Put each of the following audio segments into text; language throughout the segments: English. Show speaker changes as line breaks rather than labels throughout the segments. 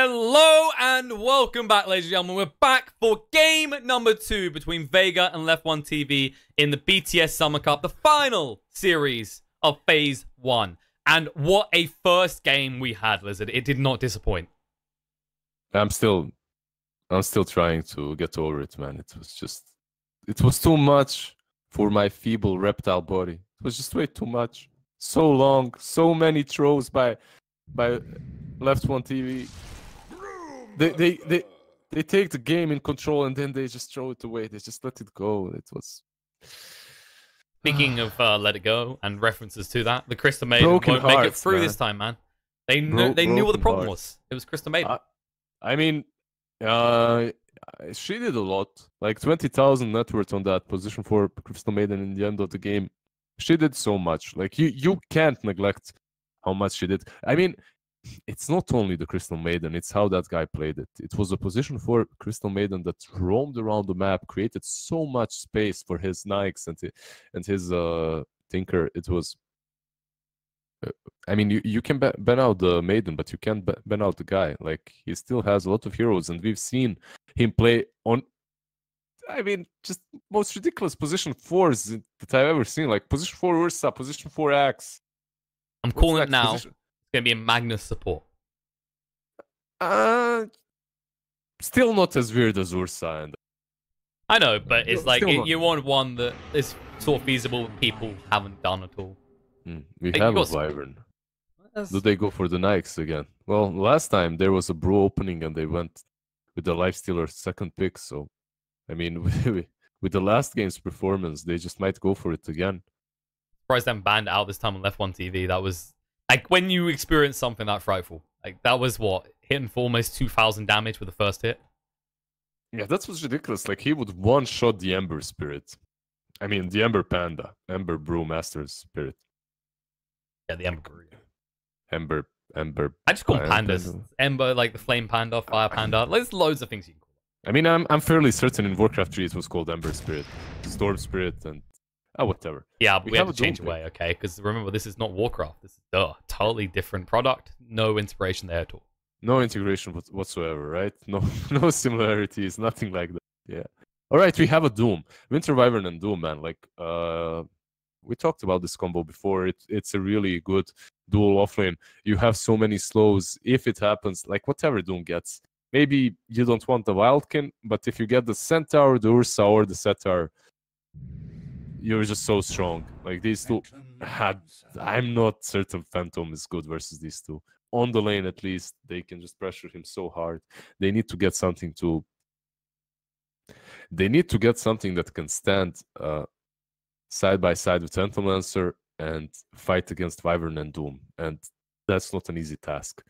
Hello and welcome back, ladies and gentlemen. We're back for game number 2 between Vega and LeftOneTV in the BTS Summer Cup, the final series of Phase 1. And what a first game we had, Lizard. It did not disappoint.
I'm still trying to get over it, man. It was too much for my feeble reptile body. It was just way too much. So long, so many throws by LeftOneTV. They take the game in control and then they just throw it away. They just let it go. It was.
Speaking of let it go and references to that, the Crystal Maiden won't make it through this time, man. They knew what the problem was. It was Crystal Maiden.
I mean, she did a lot. Like 20,000 net worth on that position for Crystal Maiden in the end of the game. She did so much. Like you can't neglect how much she did. I mean, it's not only the Crystal Maiden, it's how that guy played it. It was a position for Crystal Maiden that roamed around the map, created so much space for his Nikes and his Tinker. It was... I mean, you can ban out the Maiden, but you can't ban out the guy. Like, he still has a lot of heroes, and we've seen him play on... I mean, just most ridiculous position 4s that I've ever seen. Like, position 4 Ursa, position 4 Axe.
I'm calling it now. Position? It's going to be a Magnus support.
Still not as weird as Ursa. And
I know, but it's like you want one that is sort of feasible people haven't done at all.
We have a Wyvern. Do they go for the Nikes again? Well, last time there was a Bro opening and they went with the Lifestealer second pick. So, I mean, with the last game's performance, they just might go for it again.
Surprised them banned out this time on LeftOneTV. That was like when you experience something that frightful. Like that was what, hitting for almost 2,000 damage with the first hit.
Yeah, that was ridiculous. Like he would one-shot the Ember Spirit. I mean, the Ember Panda, Ember Brew Master's Spirit.
Yeah, the Ember.
Ember.
I just call pandas. Ember, like the Flame Panda, Fire Panda. There's loads of things you can call it.
I mean, I'm fairly certain in Warcraft 3 it was called Ember Spirit, Storm Spirit, and whatever.
Yeah, but we have to change away, okay? Because remember, this is not Warcraft. This is a totally different product. No inspiration there at all.
No integration whatsoever, right? No similarities, nothing like that. Yeah. All right, we have a Doom, Winter Wyvern and Doom, man. Like, we talked about this combo before. It's a really good dual offlane. You have so many slows. If it happens, like whatever Doom gets, maybe you don't want the Wildkin, but if you get the Centaur, the Ursa, or the Setar, you're just so strong. Like these two had... I'm not certain Phantom is good versus these two. On the lane, at least, they can just pressure him so hard. They need to get something to... They need to get something that can stand side by side with Phantom Lancer and fight against Wyvern and Doom. And that's not an easy task.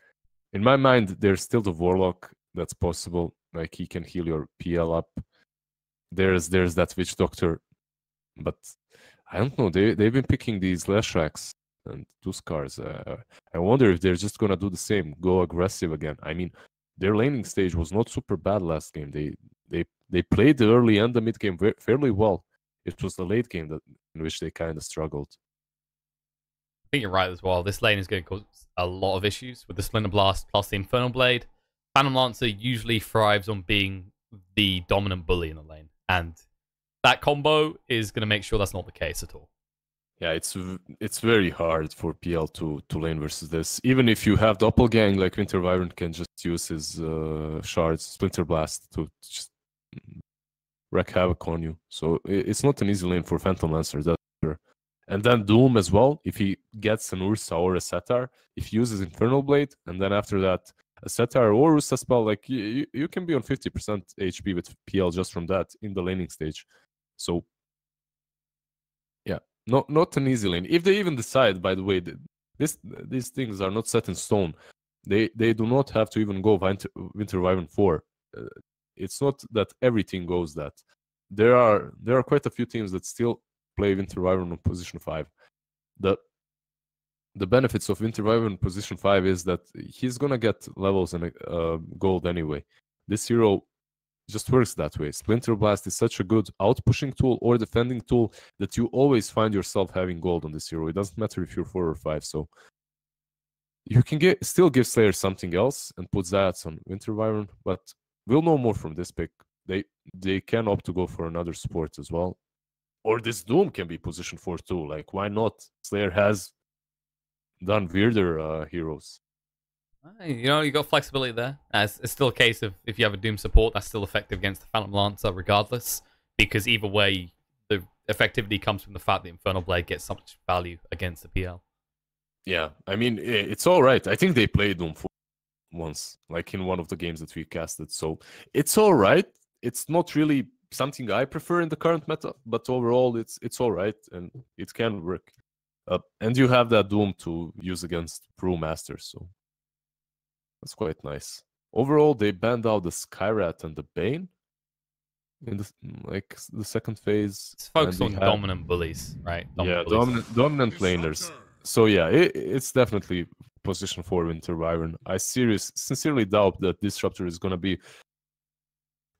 In my mind, there's still the Warlock that's possible. Like he can heal your PL up. There's that Witch Doctor. But I don't know. They've been picking these Leshraks and Tuskars. I wonder if they're just gonna do the same, go aggressive again. I mean, their laning stage was not super bad last game. They played the early and the mid game fairly well. It was the late game in which they kind of struggled.
I think you're right as well. This lane is going to cause a lot of issues with the Splinter Blast plus the Infernal Blade. Phantom Lancer usually thrives on being the dominant bully in the lane, and that combo is going to make sure that's not the case at all.
Yeah, it's very hard for PL to lane versus this. Even if you have doppelgang, like Winter Wyvern can just use his shards, Splinter Blast, to just wreak havoc on you. So it's not an easy lane for Phantom Lancer, that's sure. And then Doom as well, if he gets an Ursa or a Setar, if he uses Infernal Blade, and then after that, a Setar or Ursa spell, like you can be on 50% HP with PL just from that in the laning stage. So, yeah, not an easy lane. If they even decide, by the way, these things are not set in stone. They do not have to even go Winter Wyvern 4. It's not that everything goes that. There are quite a few teams that still play Winter Wyvern on position 5. The benefits of Winter Wyvern on position 5 is that he's gonna get levels and gold anyway. This hero just works that way. Splinter Blast is such a good out-pushing tool or defending tool that you always find yourself having gold on this hero. It doesn't matter if you're 4 or 5. So You can still give Slayer something else and put Zayats on Winter Wyvern, but we'll know more from this pick. They can opt to go for another support as well. Or this Doom can be position 4 too. Like, why not? Slayer has done weirder heroes.
You know, you got flexibility there. It's still a case of if you have a Doom support, that's still effective against the Phantom Lancer regardless. Because either way, the effectivity comes from the fact that Infernal Blade gets so much value against the PL.
Yeah, I mean, it's all right. I think they played Doom once, like in one of the games that we casted. So it's all right. It's not really something I prefer in the current meta, but overall, it's all right and it can work. And you have that Doom to use against Brewmasters, so that's quite nice. Overall, they banned out the Skyrat and the Bane in the second phase.
It's focused on dominant bullies, right?
Dominant laners. So yeah, it's definitely position 4 Winter Wyvern. I sincerely doubt that Disruptor is gonna be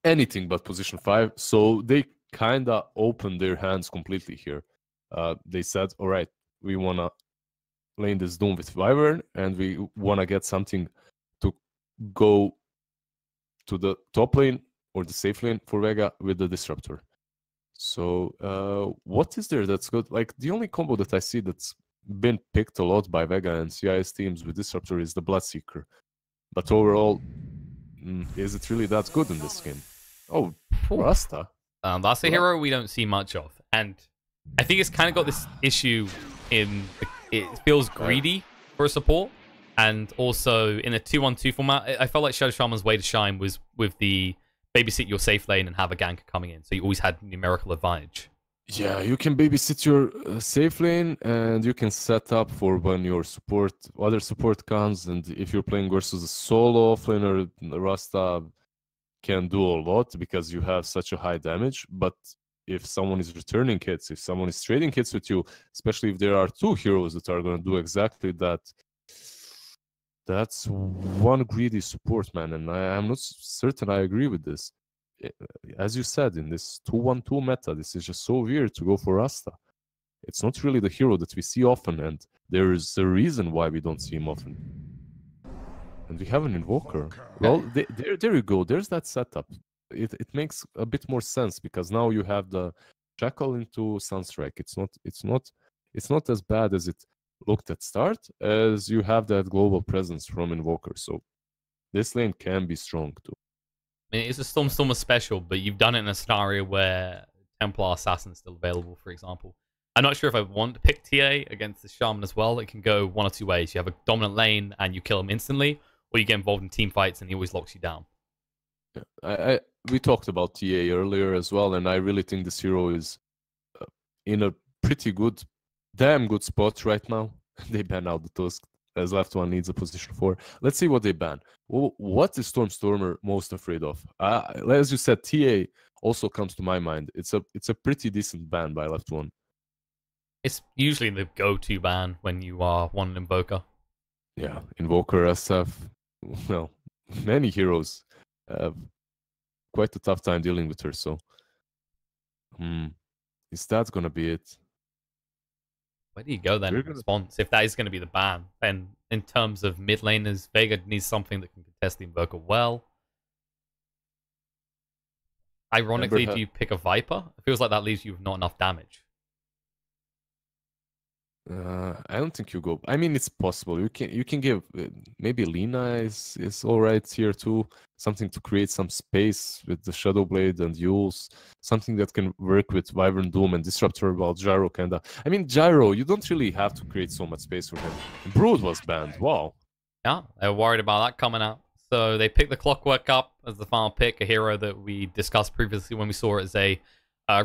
anything but position 5. So they kinda opened their hands completely here. They said, all right, we wanna lane this Doom with Wyvern, and we wanna get something to go to the top lane or the safe lane for Vega with the Disruptor. So what is there that's good? Like, the only combo that I see that's been picked a lot by Vega and CIS teams with Disruptor is the Bloodseeker. But overall, is it really that good in this game? Oh, Rasta.
That's a hero we don't see much of. And I think it's kind of got this issue in it feels greedy for a support. And also in a 2-1-2 format, I felt like Shadow Shaman's way to shine was with the babysit your safe lane and have a gank coming in. So you always had numerical advantage.
Yeah, you can babysit your safe lane, and you can set up for when your other support comes, and if you're playing versus a solo offlaner, Rasta can do a lot because you have such a high damage. But if someone is returning hits, if someone is trading hits with you, especially if there are 2 heroes that are going to do exactly that, that's one greedy support, man, and I'm not certain I agree with this. As you said, in this 2-1-2 meta, this is just so weird to go for Rasta. It's not really the hero that we see often, and there is a reason why we don't see him often. And we have an Invoker. Well, there you go. There's that setup. It makes a bit more sense because now you have the Shackle into Sunstrike. It's not as bad as it looked at start, as you have that global presence from Invoker. So this lane can be strong too.
I mean, it's a Stormstormer special, but you've done it in a scenario where Templar Assassin is still available, for example. I'm not sure if I want to pick TA against the Shaman as well. It can go one or two ways. You have a dominant lane and you kill him instantly, or you get involved in team fights and he always locks you down.
Yeah, we talked about TA earlier as well, and I really think this hero is in a pretty good, damn good spot right now. They ban out the Tusk, as left one needs a position 4. Let's see what they ban. What is Stormstormer most afraid of? As you said, TA also comes to my mind. It's a pretty decent ban by left one.
It's usually the go-to ban when you are one Invoker.
Yeah, Invoker, SF, well, many heroes have quite a tough time dealing with her, so is that gonna be it?
Where do you go then in response? If that is going to be the ban, then in terms of mid laners, Vega needs something that can contest the Invoker well. Ironically, do you pick a Viper? It feels like that leaves you with not enough damage.
I don't think you go. I mean, it's possible. You can give maybe Lina is all right here too. Something to create some space with the Shadow Blade and Yules. Something that can work with Wyvern Doom and Disruptor. While Gyro kinda. I mean, Gyro, you don't really have to create so much space for him. Brood was banned. Wow.
Yeah, they're worried about that coming out. So they picked the Clockwork up as the final pick, a hero that we discussed previously when we saw it as a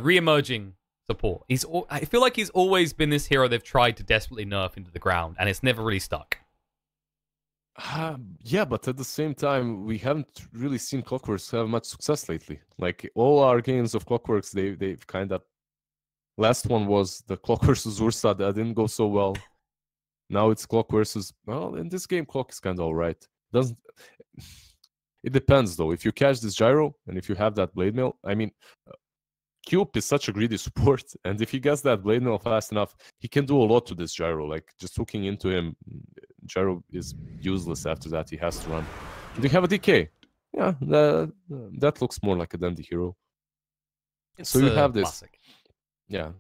re-emerging support. I feel like he's always been this hero they've tried to desperately nerf into the ground, and it's never really stuck.
Yeah, but at the same time, we haven't really seen Clockworks have much success lately. Like, all our games of Clockworks, they've kind of... Last one was the Clock versus Ursa. That didn't go so well. Now it's Clock versus... Well, in this game, Clock is kind of alright. It depends, though. If you catch this Gyro, and if you have that Blade Mail, I mean... Cube is such a greedy support, and if he gets that Blade Mail fast enough, he can do a lot to this Gyro. Like, just hooking into him, Gyro is useless after that. He has to run. Do you have a DK? Yeah, that looks more like a dandy hero.
It's
so you have this.
Classic.
Yeah,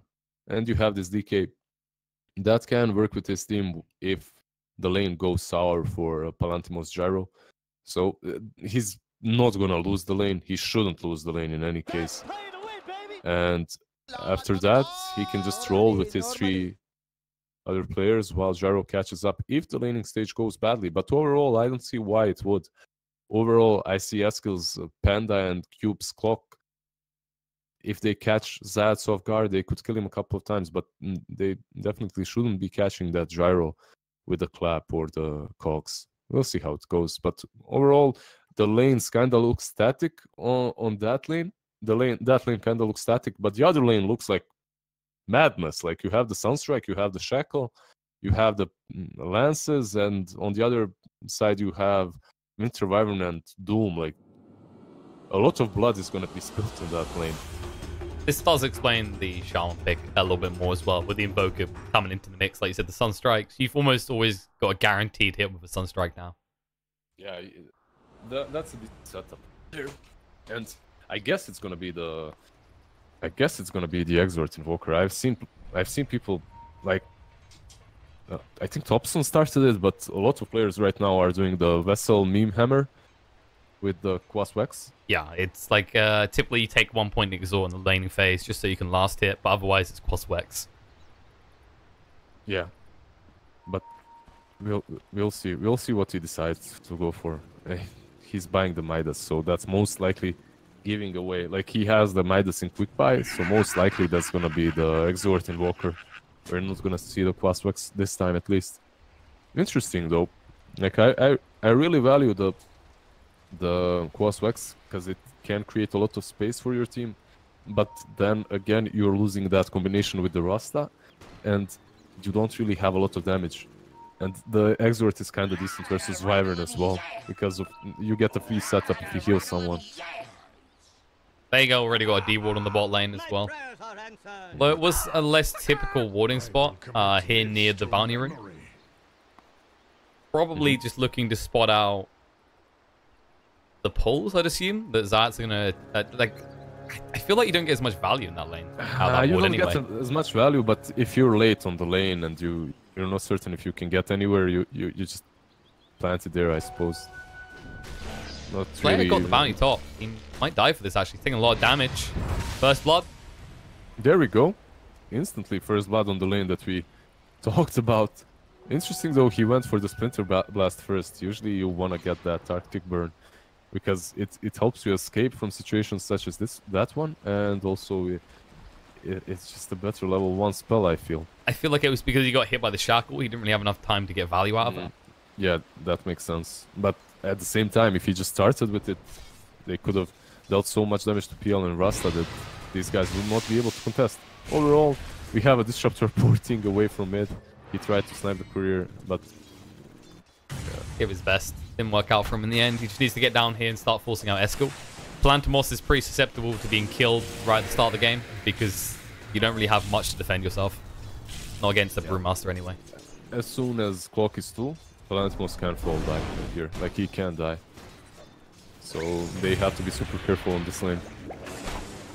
and you have this DK that can work with his team if the lane goes sour for Palantimos Gyro. So he's not gonna lose the lane. He shouldn't lose the lane in any case. And after that, he can just roll with his 3 other players while Gyro catches up if the laning stage goes badly. But overall, I don't see why it would. Overall, I see Eskill's Panda and Cube's Clock. If they catch Zats off guard, they could kill him a couple of times, but they definitely shouldn't be catching that Gyro with the clap or the cogs. We'll see how it goes. But overall, the lanes kind of look static on that lane. That lane kind of looks static, but the other lane looks like madness. Like you have the Sunstrike, you have the Shackle, you have the Lances, and on the other side you have Winter Wyvern and Doom. Like a lot of blood is going to be spilled in that lane.
This does explain the Shaman pick a little bit more as well, with the Invoker coming into the mix. Like you said, the Sunstrikes, you've almost always got a guaranteed hit with a Sunstrike now.
Yeah, that's a decent setup here. And I guess it's gonna be the Exort Invoker. I've seen people like I think Thompson started it, but a lot of players right now are doing the Vessel Meme Hammer with the Quas Wex.
Yeah, it's like typically you take 1 point Exort in the laning phase just so you can last hit, but otherwise it's Quas Wex.
Yeah, but we'll see what he decides to go for. He's buying the Midas, so that's most likely giving away. Like he has the Midas in quick buy, so most likely that's gonna be the Exort Invoker. We're not gonna see the Quas Wex this time at least. Interesting though. Like I really value the Quas Wex because it can create a lot of space for your team, but then again you're losing that combination with the Rasta, and you don't really have a lot of damage. And the Exort is kind of decent versus Wyvern as well, because you get a free setup if you heal someone.
Vega already got a D-ward on the bot lane as well. Though it was a less typical warding spot here near the bounty ring. Probably just looking to spot out the pulls, I'd assume. That Zat's gonna... like, I feel like you don't get as much value in that lane.
You don't get as much value, but if you're late on the lane and you're not certain if you can get anywhere, you just plant it there, I suppose. Not
Player
really...
got the bounty top. He might die for this, actually. Taking a lot of damage. First blood.
There we go. Instantly first blood on the lane that we talked about. Interesting though, he went for the Splinter Blast first. Usually you want to get that Arctic Burn, because it helps you escape from situations such as that one, and also it's just a better level 1 spell, I feel.
I feel like it was because he got hit by the Shackle. He didn't really have enough time to get value out of it.
Yeah, that makes sense. But at the same time, if he just started with it, they could have dealt so much damage to PL and Rasta that these guys would not be able to contest. Overall, we have a Disruptor porting away from mid. He tried to snipe the courier, but...
Give his best. Didn't work out for him in the end. He just needs to get down here and start forcing out Eskel. Palantimos is pretty susceptible to being killed right at the start of the game, because you don't really have much to defend yourself. Not against the Brewmaster anyway.
As soon as Clock is full, Palantimos can fall back here. Like, he can die. So they have to be super careful on this lane.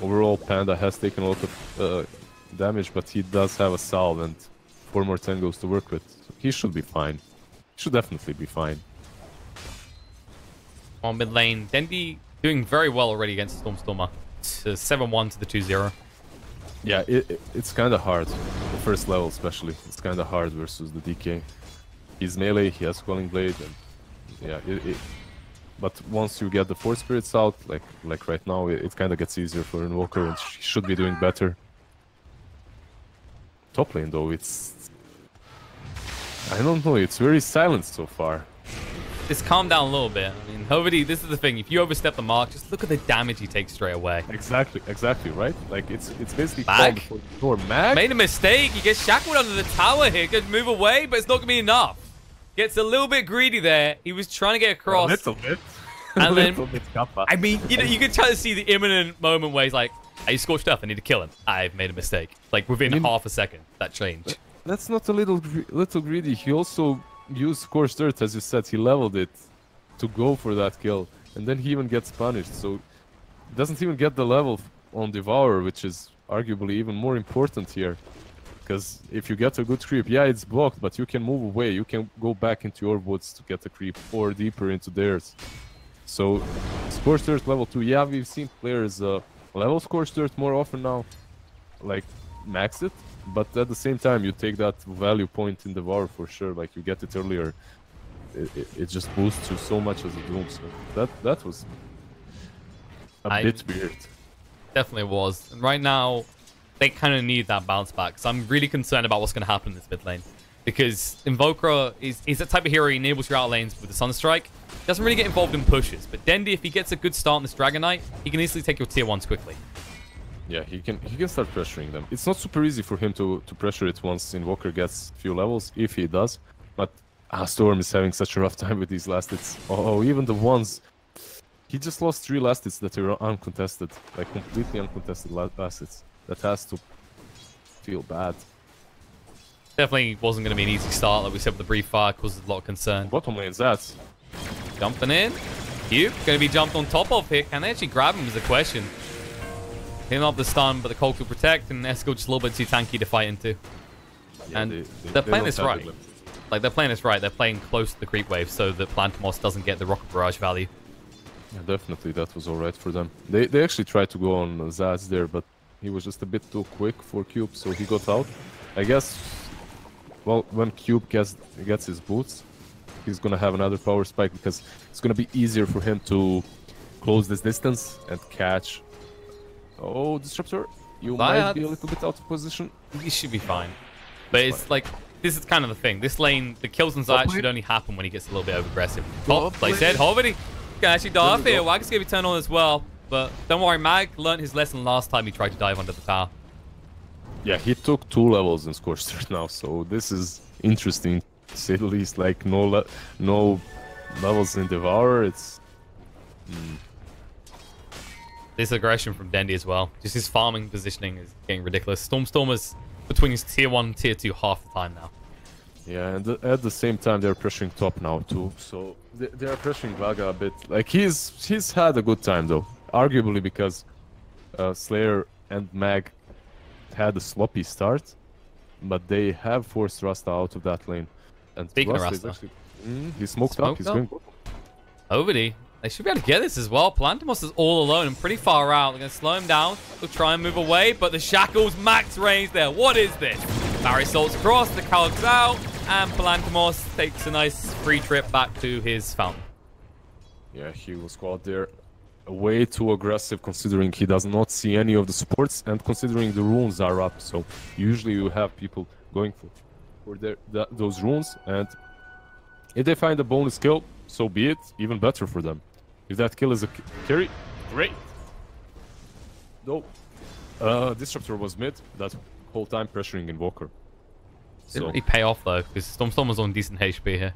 Overall, Panda has taken a lot of damage, but he does have a salve and 4 more tangos to work with. So he should be fine. He should definitely be fine.
On mid lane, Dendi doing very well already against Stormstormer. 7-1 to the 2-0.
Yeah, it's kind of hard. The first level especially. It's kind of hard versus the DK. He's melee, he has Quelling Blade, and yeah, but once you get the Force Spirits out, like right now, it kind of gets easier for Invoker, and she should be doing better. Top lane though, I don't know, it's very silent so far.
Just calm down a little bit. I mean, nobody, this is the thing, if you overstep the mark, just look at the damage he takes straight away.
Exactly, right? Like, it's basically
Mag?
Mag?
Made a mistake, he gets shackled under the tower here, could move away, but it's not going to be enough. Gets a little bit greedy there. He was trying to get across.
A little bit.
And then,
kappa.
I mean, you can try to see the imminent moment where he's like, hey, you scorched earth, I need to kill him. I've made a mistake. Like, within half a second, that changed.
That's not a little greedy. He also used Scorched Earth, as you said. He leveled it to go for that kill. And then he even gets punished. So he doesn't even get the level on Devour, which is arguably even more important here. Because if you get a good creep, yeah, it's blocked, but you can move away. You can go back into your woods to get a creep or deeper into theirs. So Scorched Earth level 2. Yeah, we've seen players level Scorched Earth more often now. Like, max it. But at the same time, you take that value point in Devour for sure. Like, you get it earlier. It just boosts you so much as a Doom. So that was a bit weird.
Definitely was. And right now, they kind of need that bounce back. So I'm really concerned about what's going to happen in this mid lane. Because Invoker is the type of hero he enables your out lanes with the Sunstrike. Doesn't really get involved in pushes. But Dendi, if he gets a good start on this Dragon Knight, he can easily take your tier 1s quickly.
Yeah, he can start pressuring them. It's not super easy for him to pressure it once Invoker gets a few levels, if he does. But Storm is having such a rough time with these last hits. Oh, even the ones... He just lost 3 last hits that were uncontested. Like, completely uncontested last hits. That has to feel bad.
Definitely wasn't going to be an easy start, like we said with the brief fire, causes a lot of concern.
Bottom lane, Zats.
Jumping in. Cube going to be jumped on top of here. Can they actually grab him is the question. Hitting up the stun, but the Colt will protect, and Esco just a little bit too tanky to fight into. Yeah, and they're playing this right. Like, they're playing this right. They're playing close to the creep wave so that Plantimos doesn't get the Rocket Barrage value.
Yeah, definitely, that was alright for them. They actually tried to go on Zaz there, but he was just a bit too quick for Cube, so he got out. I guess, well, when Cube gets his boots, he's gonna have another power spike because it's gonna be easier for him to close this distance and catch. Oh, Disruptor, you might be a little bit out of position.
He should be fine. But it's like, this is kind of the thing. This lane, the kills on Zayat should only happen when he gets a little bit over-aggressive. Oh, like I said, Hovedy can actually dive here. Wag's going to be turned on as well. But don't worry, Mag learned his lesson last time he tried to dive under the tower.
Yeah, he took 2 levels in Scorched Earth now, so this is interesting, to say the least. Like, no levels in Devour, it's...
This aggression from Dendi as well. Just his farming positioning is getting ridiculous. Stormstormer's between his tier 1 and tier 2 half the time now.
Yeah, and at the same time they're pressuring top now too. So they are pressuring Vega a bit. Like he's had a good time though. Arguably because Slayer and Mag had a sloppy start, but they have forced Rasta out of that lane. And
speaking of Rasta,
actually, he smoked up. He's going.
Ovedy. They should be able to get this as well. Plantimos is all alone and pretty far out. They're going to slow him down. They'll try and move away, but the Shackles max range there. What is this? Barry salts across, the Calc's out, and Plantimos takes a nice free trip back to his fountain.
Yeah, he was caught there. Way too aggressive considering he does not see any of the supports and considering the runes are up. So usually you have people going for those runes, and if they find a bonus kill, so be it. Even better for them. If that kill is a carry, great. No, Disruptor was mid that whole time pressuring Invoker.
Didn't really pay off though, because Storm was on decent HP here.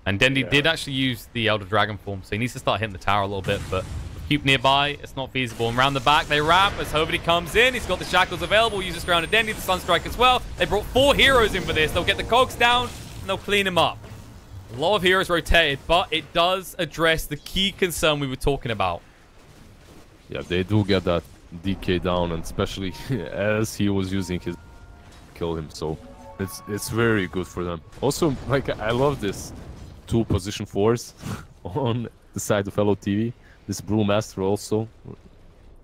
And Dendi did actually use the Elder Dragon form, so he needs to start hitting the tower a little bit, but with Cube nearby, it's not feasible. And round the back, they wrap as Hovedy comes in. He's got the Shackles available, uses ground to Dendi, the Sunstrike as well. They brought 4 heroes in for this. They'll get the cogs down, and they'll clean him up. A lot of heroes rotated, but it does address the key concern we were talking about.
Yeah, they do get that DK down, and especially as he was using his kill him, so it's very good for them. Also, like, I love this 2 position 4s on the side of LOTV. This Brewmaster also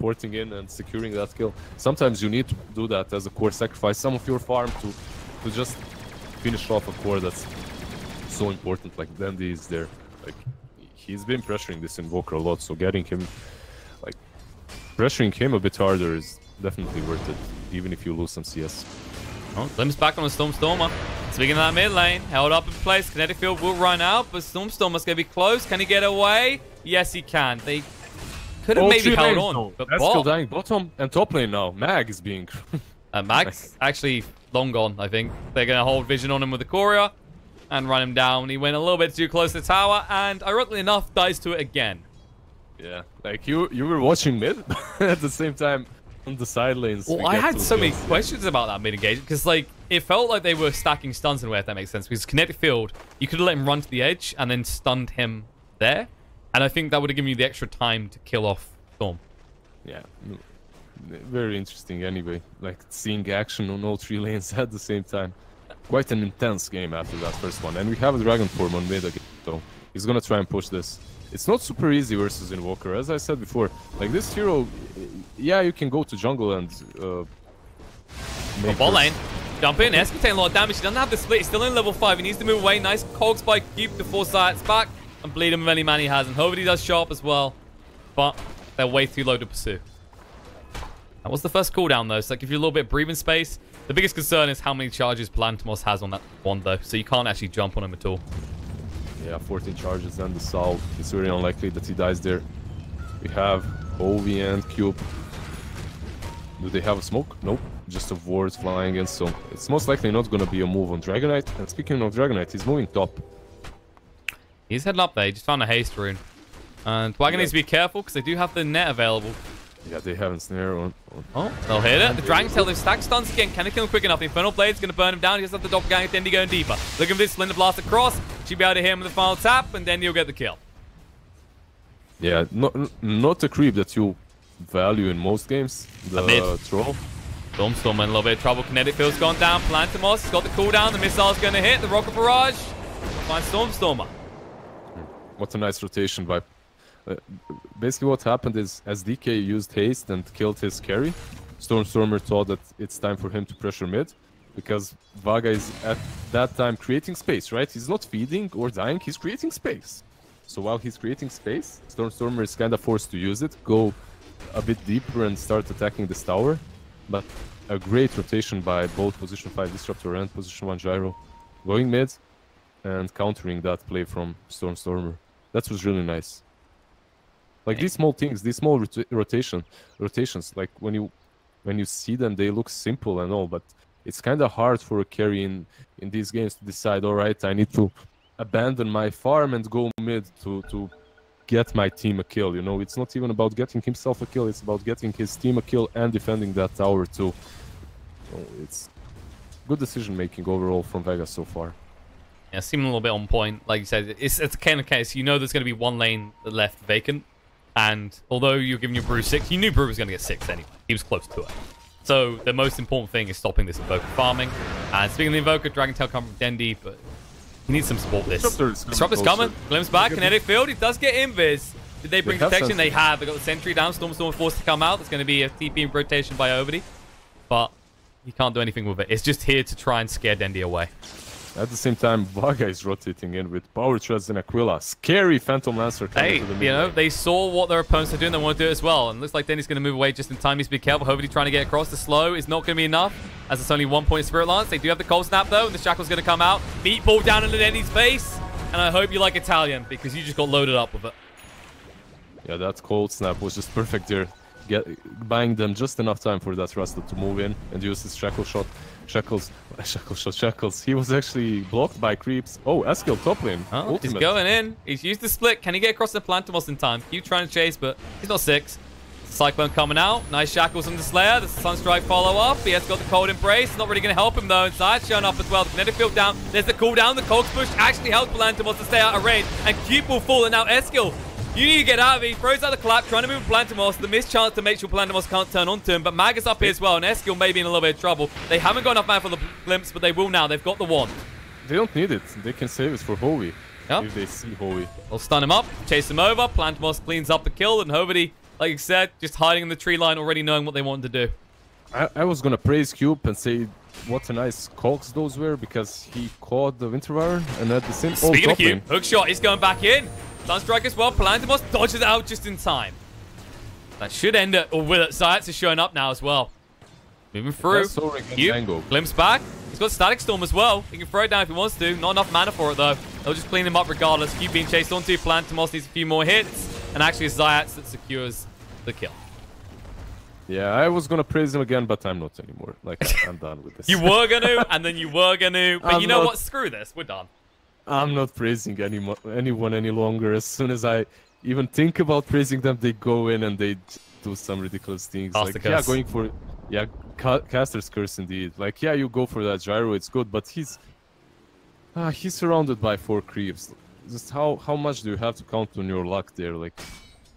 porting in and securing that kill. Sometimes you need to do that as a core, sacrifice some of your farm to just finish off a core that's so important. Like Dendi is there, like he's been pressuring this Invoker a lot, so getting him, like pressuring him a bit harder is definitely worth it, even if you lose some CS.
Oh, Glimpse back on the Stormstormer. Speaking of that mid lane, held up in place. Kinetic Field will run out, but Stormstormer's going to be close. Can he get away? Yes, he can. They could have maybe held on. But
that's still dying bottom and top lane now. Mag is being...
Mag's actually long gone, I think. They're going to hold vision on him with the Courier and run him down. He went a little bit too close to the tower, and ironically enough, dies to it again.
Yeah, like you were watching mid at the same time. on the side lanes.
Well, I had so many questions about that mid-engagement because, like, it felt like they were stacking stuns in a way, if that makes sense. Because kinetic field, you could have let him run to the edge and then stunned him there. And I think that would have given you the extra time to kill off Storm.
Yeah, very interesting anyway. Like, seeing action on all 3 lanes at the same time. Quite an intense game after that first one. And we have a Dragon Form on mid again, so he's gonna try and push this. It's not super easy versus Invoker, as I said before. Like, this hero, yeah, you can go to jungle and
ball lane. Jump in. Esker taking a lot of damage. He doesn't have the split. He's still in level 5. He needs to move away. Nice cogs by Cube to force Zayats back and bleed him with any man he has. And Hovedy does show up as well, but they're way too low to pursue. That was the first cooldown, though, so that gives you a little bit of breathing space. The biggest concern is how many charges Palantimos has on that wand, though, so you can't actually jump on him at all.
Yeah, 14 charges and the salve. It's very unlikely that he dies there. We have Ovi and Cube. Do they have a smoke? Nope. Just a ward flying in, so it's most likely not going to be a move on Dragonite. And speaking of Dragonite, he's moving top.
He's heading up there. He just found a haste rune. And Wagon needs to be careful because they do have the net available.
Yeah, they have a snare on.
Oh, they'll hit it. The Dragon Tail, they've stacked stuns again. Can they kill him quick enough? The Infernal Blade's going to burn him down. He just have the Doppelganger Dendi going deeper. Looking for this Splinter Blast across. She'll be able to hit him with the final tap, and Dendi will get the kill.
Yeah, not a creep that you value in most games. The troll.
Storm in a little bit of trouble. Kinetic Field's gone down. Palantimos has got the cooldown. The missile's going to hit. The Rocket Barrage. Find Stormer.
What a nice rotation by... basically what happened is, as DK used haste and killed his carry, Stormer thought that it's time for him to pressure mid, because Vaga is at that time creating space, right? He's not feeding or dying, he's creating space. So while he's creating space, Stormer is kind of forced to use it, go a bit deeper and start attacking this tower. But a great rotation by both position 5 Disruptor and position 1 Gyro, going mid and countering that play from Stormer. That was really nice. Like, these small things, these small rotations, like when you see them, they look simple and all, but it's kind of hard for a carry in these games to decide, all right, I need to abandon my farm and go mid to get my team a kill, you know? It's not even about getting himself a kill, it's about getting his team a kill and defending that tower too. So it's good decision making overall from Vega so far.
Yeah, seeming a little bit on point. Like you said, it's a kind of case, you know there's going to be one lane left vacant. And although you're giving your Brew 6, you knew Brew was going to get 6 anyway. He was close to it. So the most important thing is stopping this Invoker farming. And speaking of the Invoker, Dragon Tail coming from Dendi, but he needs some support this. Disruptor's coming. Glimpse back. Kinetic Field. He does get Invis. Did they bring protection? They have. They got the Sentry down. Storm forced to come out. There's going to be a TP rotation by Ovedy. But he can't do anything with it. It's just here to try and scare Dendi away.
At the same time, Vaga is rotating in with Power Treads and Aquila. Scary Phantom Lancer coming to the mid.
You know, they saw what their opponents are doing. They want to do it as well. And it looks like Dendi's going to move away just in time. He's be careful. Hovedy trying to get across. The slow is not going to be enough, as it's only 1 point Spirit Lance. They do have the Cold Snap, though, and the Shackle's going to come out. Meatball down into Dendi's base. And I hope you like Italian, because you just got loaded up with it.
Yeah, that Cold Snap was just perfect there. Buying them just enough time for that Rasta to move in and use his Shackle Shot. Shackles. He was actually blocked by creeps. Oh, Eskill top lane.
Oh, he's going in. He's used the split. Can he get across the Palantimos in time? Keep trying to chase, but he's not 6. Cyclone coming out. Nice Shackles from the Slayer. The Sunstrike follow up. He has got the Cold Embrace. Not really going to help him, though. Inside showing up as well. The Kinetic Field down. There's the cooldown. The Cogs push actually helps Palantimos to stay out of range. And Cube will fall. And now Eskill, you need to get out of it. He throws out the clap, trying to move Palantimos. The missed chance to make sure Palantimos can't turn onto him. But Mag is up here as well, and Eskill may be in a little bit of trouble. They haven't got enough mana for the glimpse, but they will now. They've got the wand.
They don't need it. They can save it for Hoey.
Yep.
If they see Hoey.
They'll stun him up, chase him over. Palantimos cleans up the kill, and Hovedy, like you said, just hiding in the tree line, already knowing what they wanted to do.
I was going to praise Cube and say what a nice cogs those were, because he caught the Winter Wyvern and at the same...
Speaking of Cube, hook shot is going back in. Sunstrike as well. Palantimos dodges out just in time. That should end it. Or with it, Zayats is showing up now as well. Moving through. Cube, glimpse back. He's got Static Storm as well. He can throw it down if he wants to. Not enough mana for it, though. They'll just clean him up regardless. Cube being chased onto. Palantimos needs a few more hits. And actually, it's Zayats that secures the kill.
Yeah, I was going to praise him again, but I'm not anymore. Like, I'm done with this.
You were going to, and then you were going to. But you know what? Screw this. We're done.
I'm not praising anyone any longer. As soon as I even think about praising them, they go in and they do some ridiculous things.
Cast
Like,
the
yeah,
curse.
going for caster's curse indeed. Like, yeah, you go for that gyro, it's good, but he's surrounded by 4 creeps. Just how much do you have to count on your luck there? Like,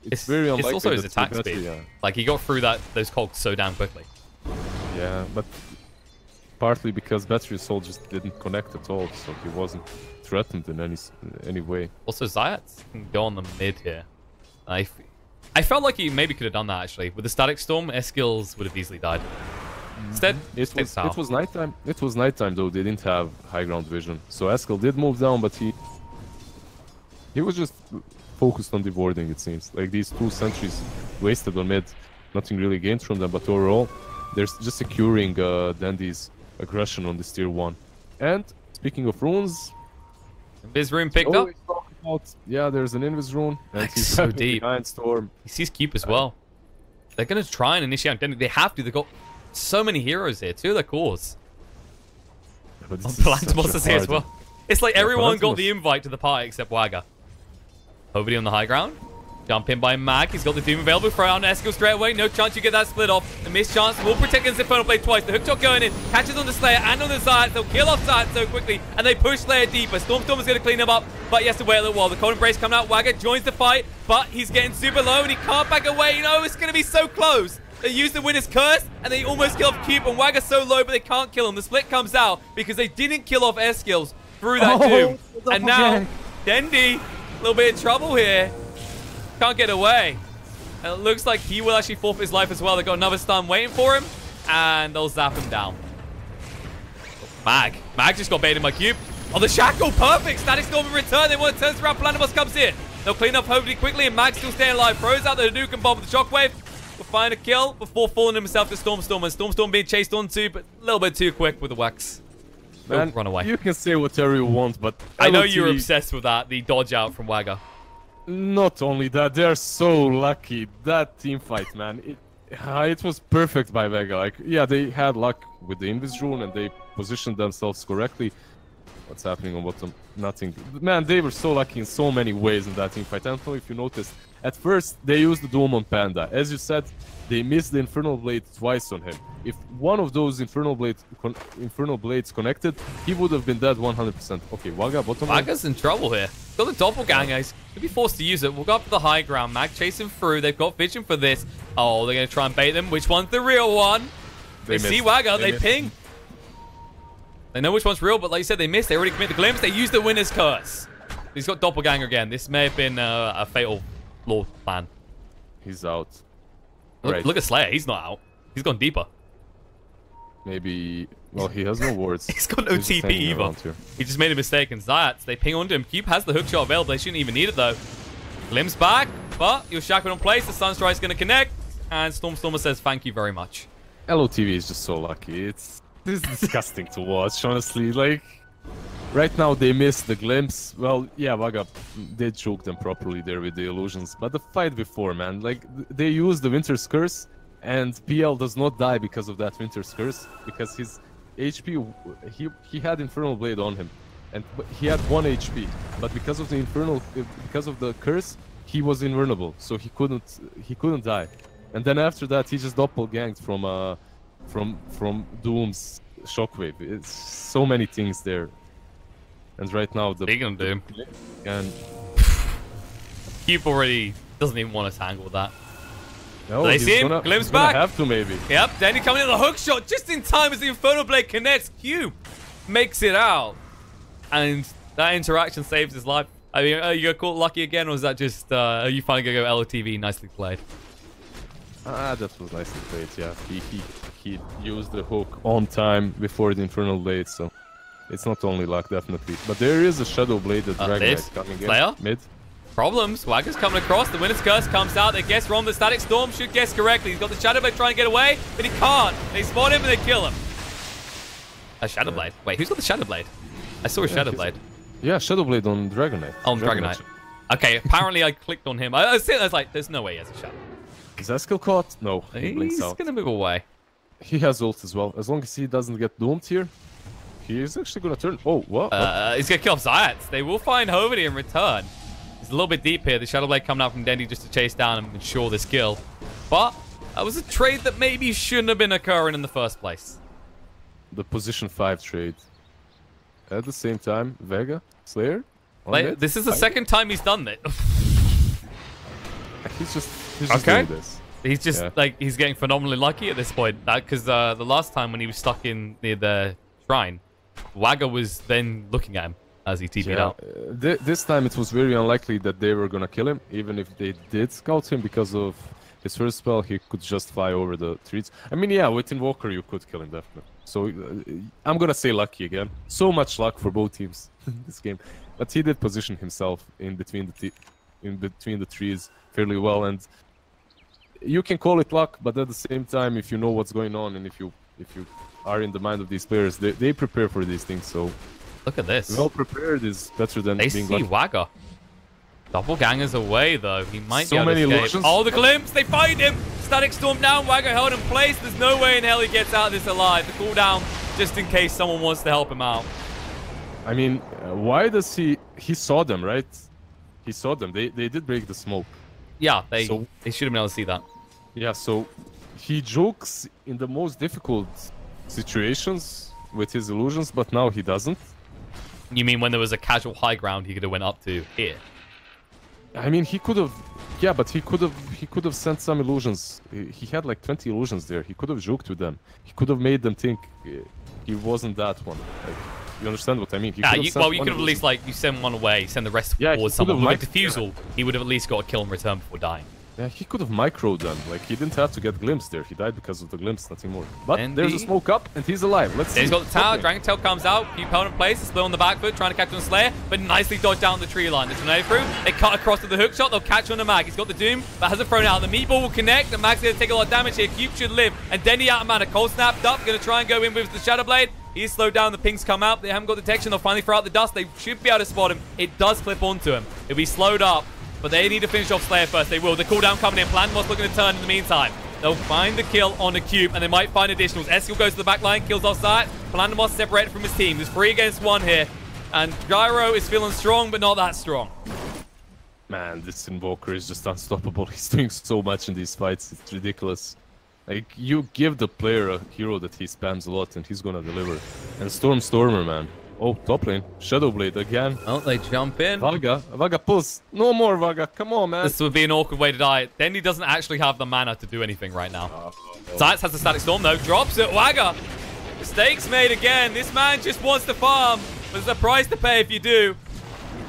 it's very unlikely.
It's also his
that
attack
better,
speed.
yeah.
Like, he got through those cogs so damn quickly.
Yeah, but partly because battery assault just didn't connect at all, so he wasn't threatened in any way.
Also, Zayat can go on the mid here. I felt like he maybe could have done that, actually. With the static storm, Eskills would have easily died. Instead,
it was nighttime. It was nighttime, though. They didn't have high ground vision. So Eskil did move down, but he was just focused on deboarding, it seems. Like, these 2 sentries wasted on mid. Nothing really gained from them, but overall, they're just securing Dandy's aggression on this tier 1. And speaking of runes,
Invis rune picked up.
Yeah, there's an Invis rune, and he's
so deep
behind Storm.
He sees Cube as well. They're gonna try and initiate on Dandy. They have to. They've got so many heroes here. 2 of their cores.
But
Palantimos is here as well. It's like everyone got
Palantimos.
the invite to the party except Wagga. Hovedy on the high ground. Jump in by Mag. He's got the Doom available for out on Eskil straight away. No chance you get that split off. The missed chance will protect against Infernal Blade twice. The hook shot going in. Catches on the Slayer and on the Zayat. They'll kill off Zayat so quickly. And they push Slayer deeper. Stormstorm is going to clean him up. But he has to wait a little while. The Cold Embrace coming out. Wagga joins the fight. But he's getting super low and he can't back away. You know, it's going to be so close. They use the Winner's Curse and they almost kill off Cube. And Wagga's so low, but they can't kill him. The split comes out because they didn't kill off Eskills through that Doom. And now, Dendi, a little bit in trouble here. Can't get away. And it looks like he will actually forfeit his life as well. They've got another stun waiting for him. And they'll zap him down. Mag just got baited by Cube. Oh, the Shackle. Perfect. Static Storm in return. They want to turn around. Palantimos comes in. They'll clean up Hovedy quickly. And Mag's still staying alive. Throws out the Hadouken bomb with the Shockwave. Will find a kill before falling himself to Stormstorm. And Stormstorm being chased on too, but a little bit too quick with the wax.
Man,
run away.
You can say whatever you want, but
I know
LOTV
you're obsessed with that. The dodge out from Wagga.
Not only that, they're so lucky. That team fight, man. It was perfect by Vega. Like, yeah, they had luck with the Invis rune and they positioned themselves correctly. What's happening on bottom? Nothing. Man, they were so lucky in so many ways in that team fight. I don't know if you noticed. At first, they used the Doom on Panda. As you said, they missed the Infernal Blade twice on him. If one of those Infernal Blades connected, he would have been dead 100%. Okay, Wagga bottom.
Wagga's in trouble here. Got the Doppelganger. He's going to be forced to use it. We'll go up to the high ground. Mag chasing through. They've got vision for this. Oh, they're going to try and bait them. Which one's the real one? They see Wagga. They ping. They know which one's real, but like you said, they missed. They already commit the glimpse. They used the Winner's Curse. He's got Doppelganger again. This may have been a fatal flaw plan.
He's out.
Look at Slayer. He's not out. He's gone deeper.
Maybe... Well, he has no wards.
He's got no TP either. He just made a mistake. And Zayat, they ping onto him. Cube has the hookshot available. They shouldn't even need it, though. Glimpse back, but you're shackled in place. The Sunstrike's going to connect. And Stormstormer says, thank you very much.
LOTV is just so lucky. This is disgusting to watch, honestly. Like, right now they missed the glimpse. Well, yeah, Wagga did choke them properly there with the illusions. But the fight before, man, like, they used the Winter's Curse. And PL does not die because of that Winter's Curse. Because his HP, he had Infernal Blade on him. And he had 1 HP. But because of the curse, he was invulnerable. So he couldn't die. And then after that, he just doppelganged from Doom's Shockwave. It's so many things there. And right now the
Big on Doom.
And
Cube already doesn't even want to tangle with that.
no,
They see him. Glimpse back.
Have to maybe.
Yep, Danny coming in the hook shot just in time as the Infernal Blade connects. Cube makes it out. And that interaction saves his life. I mean, are you going to call it lucky again, or is that just, are you finally going to go LOTV? Nicely played.
That was nicely played, yeah. He used the hook on time before the Infernal Blade, so it's not only luck, definitely. But there is a Shadow Blade that Dragon Knight coming
Slayer?
in. Mid.
Problems. Wagga's coming across. The Winner's Curse comes out. They guess wrong. The Static Storm should guess correctly. He's got the Shadow Blade trying to get away, but he can't. They spot him and they kill him. A Shadow Blade. Wait, who's got the Shadow Blade? I saw a Shadow Blade.
Yeah, Shadow Blade on Dragon Knight.
On Dragon Knight. Okay, apparently I clicked on him. I was like, there's no way he has a Shadow.
Is Eskil caught? No, he blinks
He's
out.
going to move away.
He has ult as well. As long as he doesn't get doomed here, he is actually going to turn. Oh, what?
He's going to kill off Zayat. They will find Hovedy in return. He's a little bit deep here. The Shadow Blade coming out from Dendi just to chase down and ensure this kill. But that was a trade that maybe shouldn't have been occurring in the first place.
The position 5 trade. At the same time, Vega, Slayer.
This is the second time he's done it.
He's just doing this.
He's just like, he's getting phenomenally lucky at this point. Because the last time when he was stuck in near the shrine, Wagga was then looking at him as he TP'd out.
This time it was very unlikely that they were gonna kill him, even if they did scout him because of his first spell. He could just fly over the trees. I mean, yeah, with Invoker you could kill him definitely. So I'm gonna say lucky again. So much luck for both teams in this game, but he did position himself in between the trees fairly well, and you can call it luck, but at the same time, if you know what's going on and if you are in the mind of these players, they prepare for these things. So
look at this.
Well prepared is better than
they
being
see
lucky.
Wagga. Doppelganger's away though. He might be able
many
to escape.
illusions.
Oh, the glimpse! They find him. Static storm down. Wagga held in place. There's no way in hell he gets out of this alive. The cooldown, just in case someone wants to help him out.
I mean, why does he saw them, right? He saw them. They did break the smoke.
Yeah, they should have been able to see that.
Yeah, so he jokes in the most difficult situations with his illusions, but now he doesn't.
You mean when there was a casual high ground he could have went up to here?
I mean, he could have, yeah, but he could have sent some illusions. He had like 20 illusions there. He could have joked with them. He could have made them think he wasn't that one. Like, you understand what I mean?
You could have at least, like, you send one away, send the rest towards someone. With a defusal, he would have at least got a kill in return before dying.
Yeah, he could have microed them. Like, he didn't have to get glimpse there. He died because of the glimpse, nothing more. But there's a smoke up, and he's alive. Let's see.
He's got the tower. Dragon Tail comes out. Keep held in place. It's still on the back foot, trying to catch on Slayer, but nicely dodged down the tree line. The tornado through. They cut across to the hook shot. They'll catch on the mag. He's got the Doom, but hasn't thrown out. The meatball will connect. The mag's going to take a lot of damage here. Cube should live. And Denny out of mana. Cold snapped up. Going to try and go in with the Shadow Blade. He's slowed down. The pings come out. They haven't got detection. They'll finally throw out the dust. They should be able to spot him. It does clip onto him. It'll be slowed up. But they need to finish off Slayer first. They will. The cooldown coming in. Planmore's looking to turn in the meantime. They'll find the kill on the cube, and they might find additionals. Eskiel goes to the back line, kills off Sight. Planmore separated from his team. There's 3 against 1 here. And Gyro is feeling strong, but not that strong.
Man, this Invoker is just unstoppable. He's doing so much in these fights. It's ridiculous. Like, you give the player a hero that he spams a lot, and he's gonna deliver. And Stormer, man. Oh, top lane. Shadow Blade again.
Oh, they jump in.
Vaga pulls. No more Vaga. Come on, man.
This would be an awkward way to die. Dendy doesn't actually have the mana to do anything right now. Science has the Static Storm, though. Drops it. Wagga. Mistakes made again. This man just wants to farm. But there's a price to pay if you do.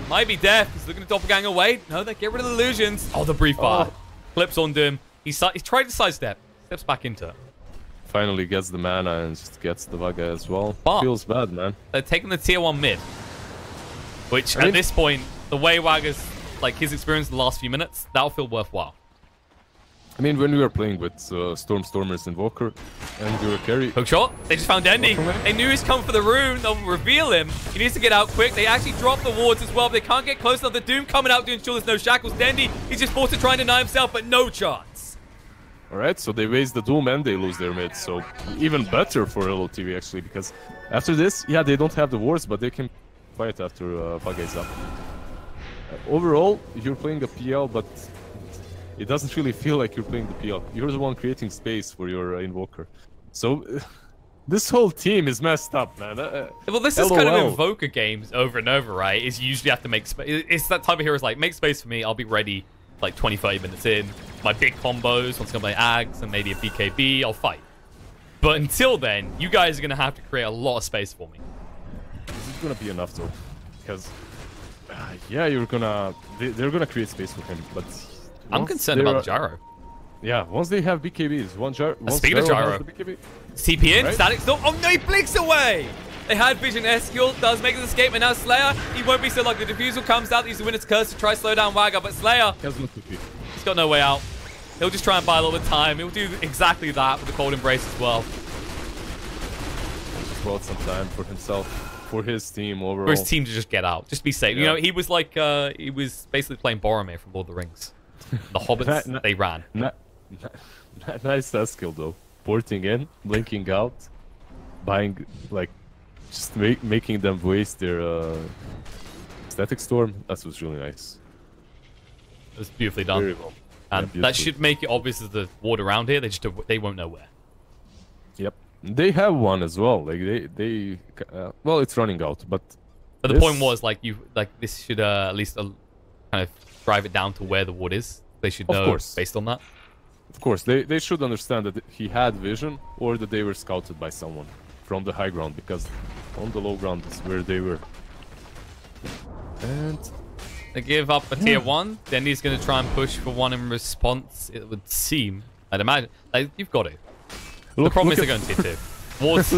Might be death. He's looking at Doppelganger. Wait. No, they get rid of the illusions. Oh, the brief fire. Clips onto him. He's tried to sidestep. Steps back into it.
Finally gets the mana and just gets the Vaga as well.
But
feels bad, man.
They're taking the tier 1 mid. Which, at this point, the way Wagga's, like, his experience the last few minutes, that'll feel worthwhile.
I mean, when we were playing with Stormers Invoker and we were carry...
Hook shot. They just found Dendy. They knew he's come for the rune. They'll reveal him. He needs to get out quick. They actually drop the wards as well, but they can't get close enough. The Doom coming out to ensure there's no shackles. Dendy, he's just forced to try and deny himself, but no chance.
Alright, so they waste the Doom and they lose their mid. So even better for LOTV, actually, because after this, yeah, they don't have the wards, but they can fight after Vaga is up. Overall, you're playing a PL, but it doesn't really feel like you're playing the PL. You're the one creating space for your Invoker. So this whole team is messed up, man.
Well, this is kind of Invoker games over and over, right? Is you usually have to make space. It's that type of hero. It's like, make space for me. I'll be ready like 20-30 minutes in. My big combos, once I play Ags and maybe a BKB, I'll fight. But until then, you guys are going to have to create a lot of space for me.
This is going to be enough, though. Because, yeah, they're going to create space for him. But
I'm concerned about the Gyro.
Yeah, once they have BKBs,
Speaking of Gyro, CP in, Static Storm. Oh no, he blinks away! They had Vision. Eskiel does make his escape, and now Slayer, he won't be so lucky. The defusal comes out, he's the winner's curse to try to slow down Wagga, but Slayer, he's got no way out. He'll just try and buy a little bit of time. He'll do exactly that with the Cold Embrace as well.
Just bought some time for himself, for his team overall.
For his team to just get out, just be safe. Yeah. You know, he was like, he was basically playing Boromir from Lord of the Rings. The Hobbits, they ran.
Nice skill though. Porting in, blinking out, buying, like, just making them waste their Static Storm. That was really nice.
It was beautifully done.
Very well.
And that should make it obvious that the ward around here, they won't know where.
Yep. They have one as well. Like well, it's running out, but
the point was this should at least kind of drive it down to where the ward is. They should know based on that.
Of course, they should understand that he had vision or that they were scouted by someone from the high ground, because on the low ground is where they were. And
they give up a tier 1. Then he's going to try and push for one in response, it would seem. I'd imagine. Like, you've got it. The problem is they're going tier 2. Wards,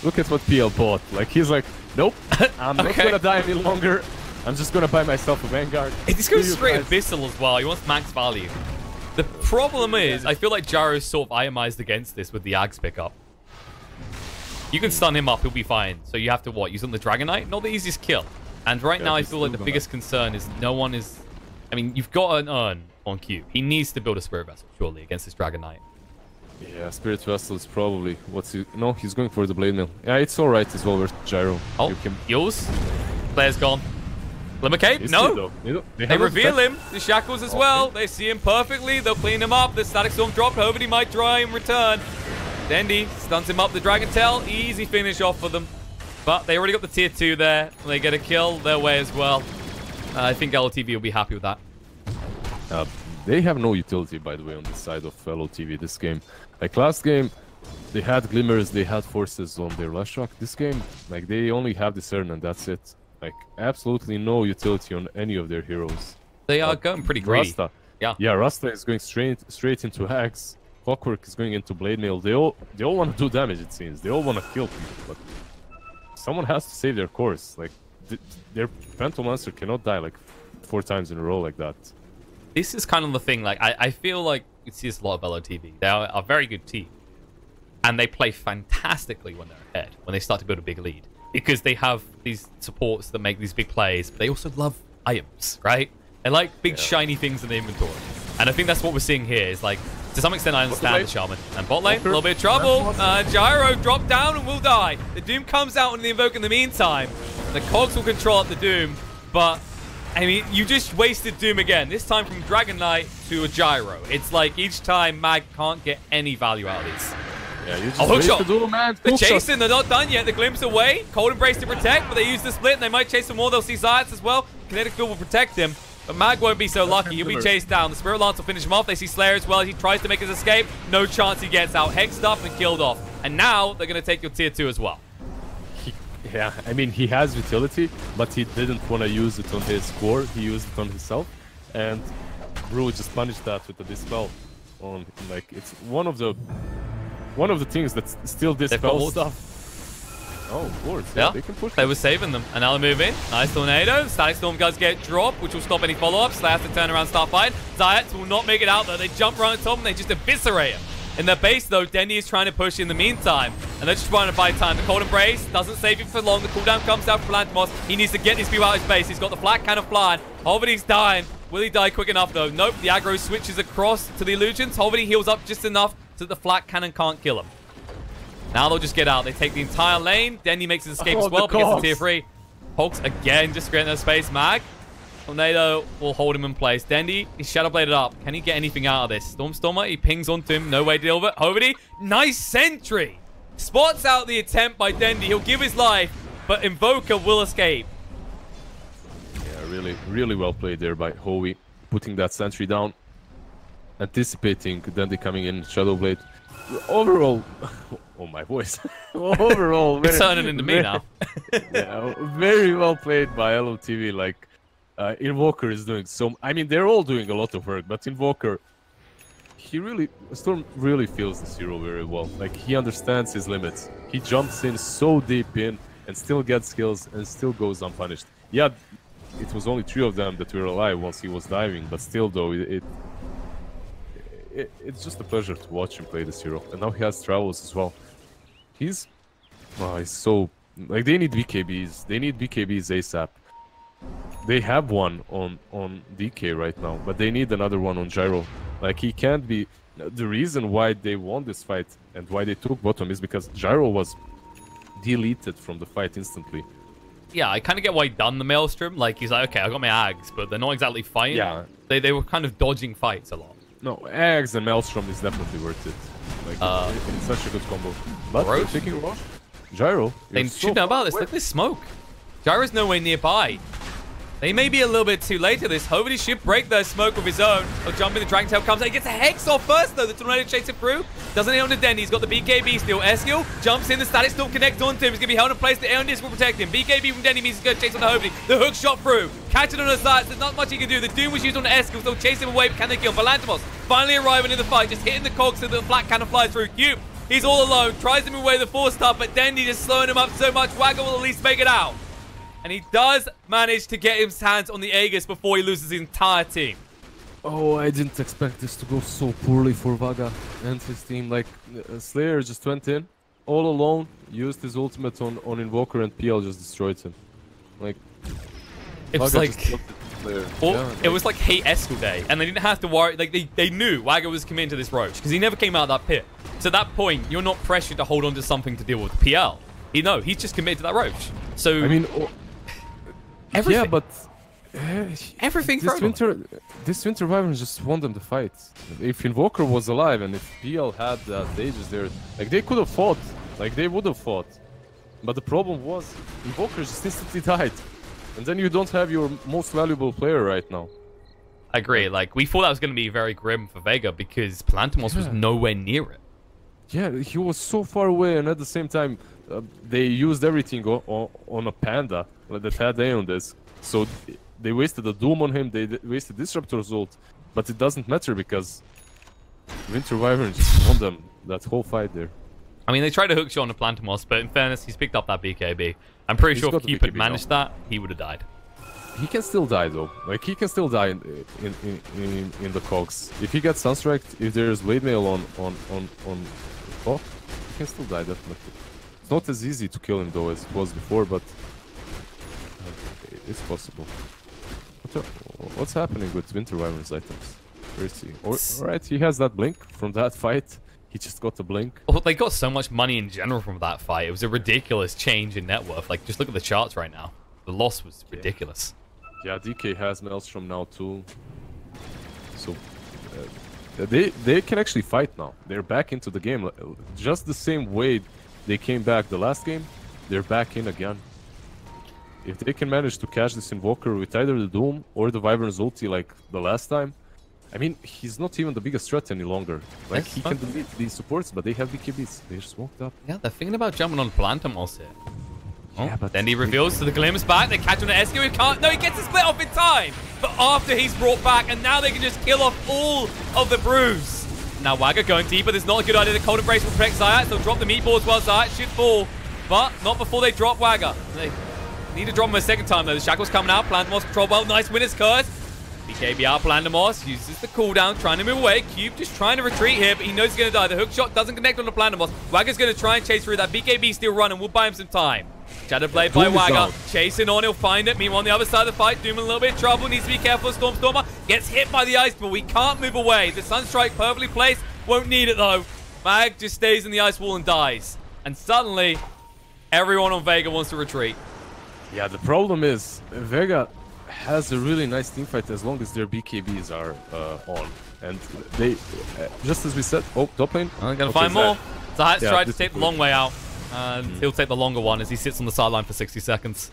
look at what PL bought. Like, he's like, nope, I'm not going to die any longer. I'm just going to buy myself a Vanguard.
He's going straight Abyssal as well. He wants max value. The problem is, I feel like Gyro's sort of itemized against this with the Ags pickup. You can stun him up, he'll be fine. So you have to, what, use on the Dragon Knight? Not the easiest kill. And right now, I feel like the biggest concern is no one is... I mean, you've got an Urn on Q. He needs to build a Spirit Vessel, surely, against this Dragon Knight.
Yeah, Spirit Vessel is probably what's he... No, he's going for the Blade Mail. Yeah, it's alright as well with Gyro.
Oh, yours? Player's gone. Glimmer Cape? No. They reveal him. The Shackles as well. They see him perfectly. They'll clean him up. The Static Storm dropped. Hovedy might try and return. Dendi stuns him up. The Dragon Tail. Easy finish off for them. But they already got the tier 2 there. They get a kill their way as well. I think LOTV will be happy with that.
They have no utility, by the way, on the side of LOTV this game. Like last game, they had Glimmers, they had Forces on their last shock. This game, like they only have Discern and that's it. Like absolutely no utility on any of their heroes.
They are going pretty greedy.
Rasta.
Yeah,
Rasta is going straight into Hacks. Clockwork is going into Blade Mail. They all want to do damage, it seems. They all want to kill people, but someone has to save their course. Like their Phantom Lancer cannot die like 4 times in a row like that.
This is kind of the thing. Like I feel like you see this a lot of LOTV. They are a very good team, and they play fantastically when they're ahead. When they start to build a big lead, because they have these supports that make these big plays. But they also love items, right? They like big shiny things in the inventory, and I think that's what we're seeing here. Is like to some extent I understand the Shaman and bot lane. A little bit of trouble. Gyro dropped down and will die. The Doom comes out in the Invoke in the meantime. The Cogs will control up the Doom, but I mean, you just wasted Doom again. This time from Dragon Knight to a Gyro. It's like each time Mag can't get any value out of this.
Yeah, you just hook shot. Man.
They're chasing. They're not done yet. The Glimpse away. Cold Embrace to protect, but they use the split and they might chase some more. They'll see Zayats as well. Kinetic Field will protect him. But Mag won't be so lucky. He'll be chased down. The Spirit Lance will finish him off. They see Slayer as well. He tries to make his escape. No chance he gets out. Hexed up and killed off. And now they're going to take your tier 2 as well.
Yeah, I mean, he has utility, but he didn't want to use it on his core. He used it on himself. And Brew just punished that with the Dispel. On, like, it's one of the things that still Dispel stuff. Oh, of course. Yeah, they can push.
They were saving them. And now they move in. Nice tornado. Static Storm does get dropped, which will stop any follow-ups. Slayer has to turn around, start fighting. Zayats will not make it out, though. They jump right on top and they just eviscerate him. In their base, though, Dendi is trying to push in the meantime. And they're just trying to buy time. The Cold Embrace doesn't save him for long. The cooldown comes down from Lantimos. He needs to get these people out of his base. He's got the Flat Cannon flying. Hovedy's dying. Will he die quick enough, though? Nope. The aggro switches across to the Illusions. Hovedy heals up just enough so that the Flat Cannon can't kill him. Now they'll just get out. They take the entire lane. Dendi makes his escape as well, but gets the tier 3. Hulks again, just creating that space. Mag. Tornado will hold him in place. Dendi, he's Shadow Bladed up. Can he get anything out of this? Stormstormer, he pings onto him. No way to deal with it. Hovedy, nice sentry. Spots out the attempt by Dendi. He'll give his life, but Invoker will escape.
Yeah, really well played there by Hovey. Putting that sentry down. Anticipating Dendi coming in. Shadow Blade. Overall... Oh, my voice. Overall...
It's turning into me now.
Yeah, very well played by LOTV. Like, Invoker is doing so... I mean, they're all doing a lot of work, but Invoker... Storm really feels this hero very well. Like, he understands his limits. He jumps in so deep in and still gets kills and still goes unpunished. Yeah, it was only 3 of them that were alive once he was diving, but still, though, it's just a pleasure to watch him play this hero. And now he has travels as well. He's so... Like, they need BKBs. They need BKBs ASAP. They have one on DK right now, but they need another one on Gyro. Like, he can't be... The reason why they won this fight and why they took bottom is because Gyro was deleted from the fight instantly.
yeah, I kind of get why he done the Maelstrom. Like, he's like, okay, I got my Ags, but they're not exactly fighting.
Yeah.
They were kind of dodging fights a lot.
No, Ags and Maelstrom is definitely worth it. Like, it's such a good combo. But
Roche?
they're taking Roche. Gyro.
They should know about this. Look at this smoke. Gyro's nowhere nearby. They may be a little bit too late to this. Hopefully should break their smoke with his own. He'll jump in, the Dragon Tail comes out. He gets a Hex off first, though. The Tornado chases through. Doesn't hit on the Dendy. He's got the BKB still. Eskil jumps in. The Static Storm connects onto him. He's going to be held in place. The Aeon Disc will protect him. BKB from Dendy means he's going to chase on the Hopefully. The hook shot through. Catch it on the side. There's not much he can do. The Doom was used on the Eskil. Still chase him away. But can they kill him? Valantimos finally arriving in the fight. Just hitting the cogs so the black cannon flies through. Cube. He's all alone. Tries to move away the 4-star. But Dendy just slowing him up so much. Wagga will at least make it out. And he does manage to get his hands on the Aegis before he loses his entire team.
Oh, I didn't expect this to go so poorly for Vaga and his team. Like, Slayer just went in, all alone, used his ultimate on Invoker, and PL just destroyed him. Like,
it was
Vaga
like...
just looked at Slayer.
Well,
yeah,
it was like hate Eskil Day, and they didn't have to worry. Like, they knew Wagga was committing to this Roach, because he never came out of that pit. So at that point, you're not pressured to hold on to something to deal with PL. He's just committed to that Roach. So...
I mean...
everything.
Yeah, but...
everything
this Winter Wyvern just won them the fight. If Invoker was alive and if PL had that Aegis there, like, they could have fought. Like, they would have fought. But the problem was, Invoker just instantly died. And then you don't have your most valuable player right now.
I agree. Like, we thought that was going to be very grim for Vega because Palantimos was nowhere near it.
Yeah, he was so far away, and at the same time, they used everything on a Panda that had Aeon Disc. So they wasted a Doom on him, they wasted Disruptor's ult, but it doesn't matter because Winter Wyvern just won them that whole fight there.
I mean, they tried to hook shot on the Plantimos, but in fairness, he's picked up that BKB. I'm pretty sure if Cube had managed that, he would have died.
He can still die though. Like, he can still die in the cogs. If he gets Sunstriked, if there's Blade Mail on top, he can still die definitely. It's not as easy to kill him though as it was before, but it's possible. What's happening with Winter Wyvern's items? Where is he? Alright, he has that blink from that fight. He just got the blink.
Well, they got so much money in general from that fight. It was a ridiculous change in net worth. Like, just look at the charts right now. The loss was ridiculous.
Yeah, DK has Maelstrom now too. So they can actually fight now. They're back into the game. Just the same way they came back the last game, they're back in again. If they can manage to catch this Invoker with either the Doom or the Wyvern's ulti like the last time, I mean, he's not even the biggest threat any longer. Like, he can delete these supports, but they have BKBs. They're smoked up.
Yeah, they're thinking about jumping on Plantimos here. Oh,
yeah, but
then he reveals to the Glimmers back. They catch on the Eskil. He can't. No, he gets the split off in time. But after he's brought back, and now they can just kill off all of the brews. Now Wagga going deeper. There's not a good idea. The Cold Embrace will protect Zayat. They'll drop the meatballs while Zayat should fall. But not before they drop Wagga. They need to drop him a second time, though. The Shackle's coming out. Plantimos control well. Nice Winner's Curse. BKB out. Plantimos uses the cooldown, trying to move away. Cube just trying to retreat here, but he knows he's going to die. The hook shot doesn't connect on the Plantimos. Wagga's going to try and chase through that. BKB still running. We'll buy him some time. Shadow Blade by Wagga. Chasing on. He'll find it. Meanwhile, on the other side of the fight, Doom in a little bit of trouble. Needs to be careful. Stormer gets hit by the Ice Ball. He can't move away. The Sunstrike perfectly placed. Won't need it, though. Mag just stays in the Ice Wall and dies. And suddenly, everyone on Vega wants to retreat.
Yeah, the problem is, Vega has a really nice team fight as long as their BKBs are on. And they, just as we said, top lane.
I'm going to find more. Zayat's tried to take the long way out. He'll take the longer one as he sits on the sideline for 60 seconds.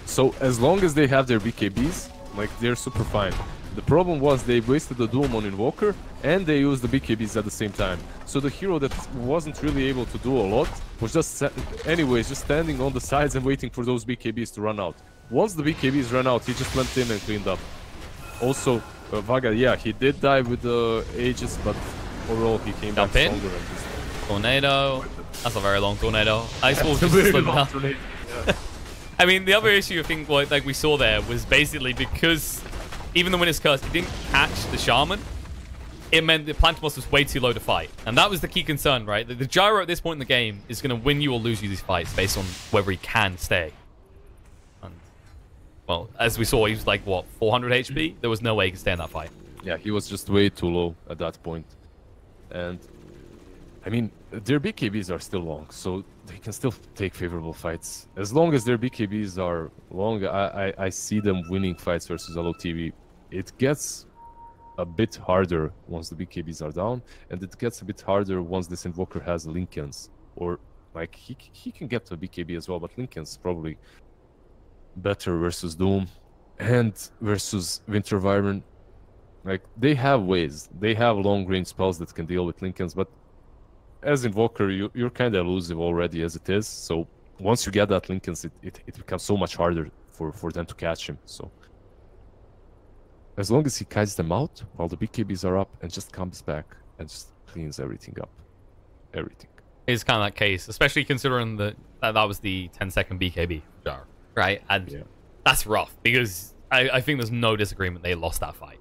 So as long as they have their BKBs, like, they're super fine. The problem was they wasted the Doom on Invoker and they used the BKBs at the same time. So the hero that wasn't really able to do a lot was just, anyways, just standing on the sides and waiting for those BKBs to run out. Once the BKBs ran out, he just went in and cleaned up. Also, Vaga, yeah, he did die with the Aegis, but overall he came back stronger. And just...
Tornado. That's a very long tornado. Ice Wall just
very
slowed
long
down.
tornado. Yeah.
I mean, the other issue I think like we saw there was basically because even the Winner's Curse, he didn't catch the Shaman. It meant that Plantimos was way too low to fight. And that was the key concern, right? The Gyro at this point in the game is going to win you or lose you these fights based on whether he can stay. And, well, as we saw, he was like, what, 400 HP? There was no way he could stay in that fight.
Yeah, he was just way too low at that point. And, I mean, their BKBs are still long, so they can still take favorable fights. As long as their BKBs are long, I see them winning fights versus LOTV. It gets a bit harder once the BKBs are down, and it gets a bit harder once this Invoker has Lincolns. Or, like, he can get to a BKB as well, but Lincoln's probably better versus Doom. And versus Winter Wyvern. Like, they have ways. They have long-range spells that can deal with Lincolns, but as Invoker, you're kind of elusive already as it is. So once you get that Lincolns, it becomes so much harder for them to catch him. So as long as he kites them out while the BKBs are up and just comes back and just cleans everything up. Everything.
It's kind of that case, especially considering that was the 10-second BKB jar, right? And
Yeah.
that's rough because I think there's no disagreement they lost that fight.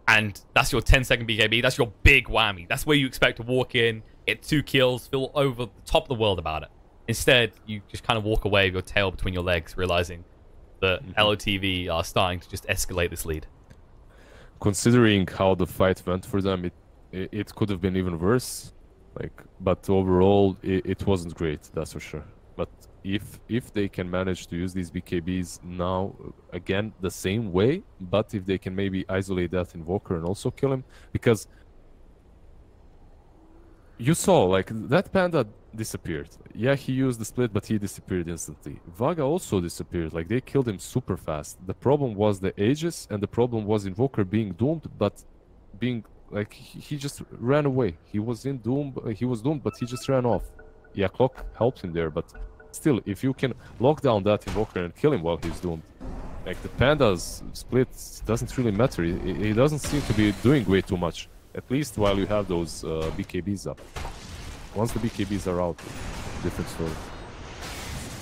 And that's your 10-second BKB. That's your big whammy. That's where you expect to walk in, get 2 kills, feel over the top of the world about it. Instead, you just kind of walk away with your tail between your legs, realizing that LOTV are starting to just escalate this lead.
Considering how the fight went for them, it could have been even worse. Like, but overall, it wasn't great. That's for sure. But if they can manage to use these BKBs now, again, the same way, but if they can maybe isolate that Invoker and also kill him, because you saw, like, that Panda disappeared. Yeah, he used the split, but he disappeared instantly. Vega also disappeared. Like, they killed him super fast. The problem was the Aegis, and the problem was Invoker being doomed, but being, like, he just ran away. He was in doom, he was doomed, but he just ran off. Yeah, Clock helped him there, but still, if you can lock down that Invoker and kill him while he's doomed, like, the Panda's split doesn't really matter. He doesn't seem to be doing way too much, at least while you have those BKBs up. Once the BKBs are out, different story.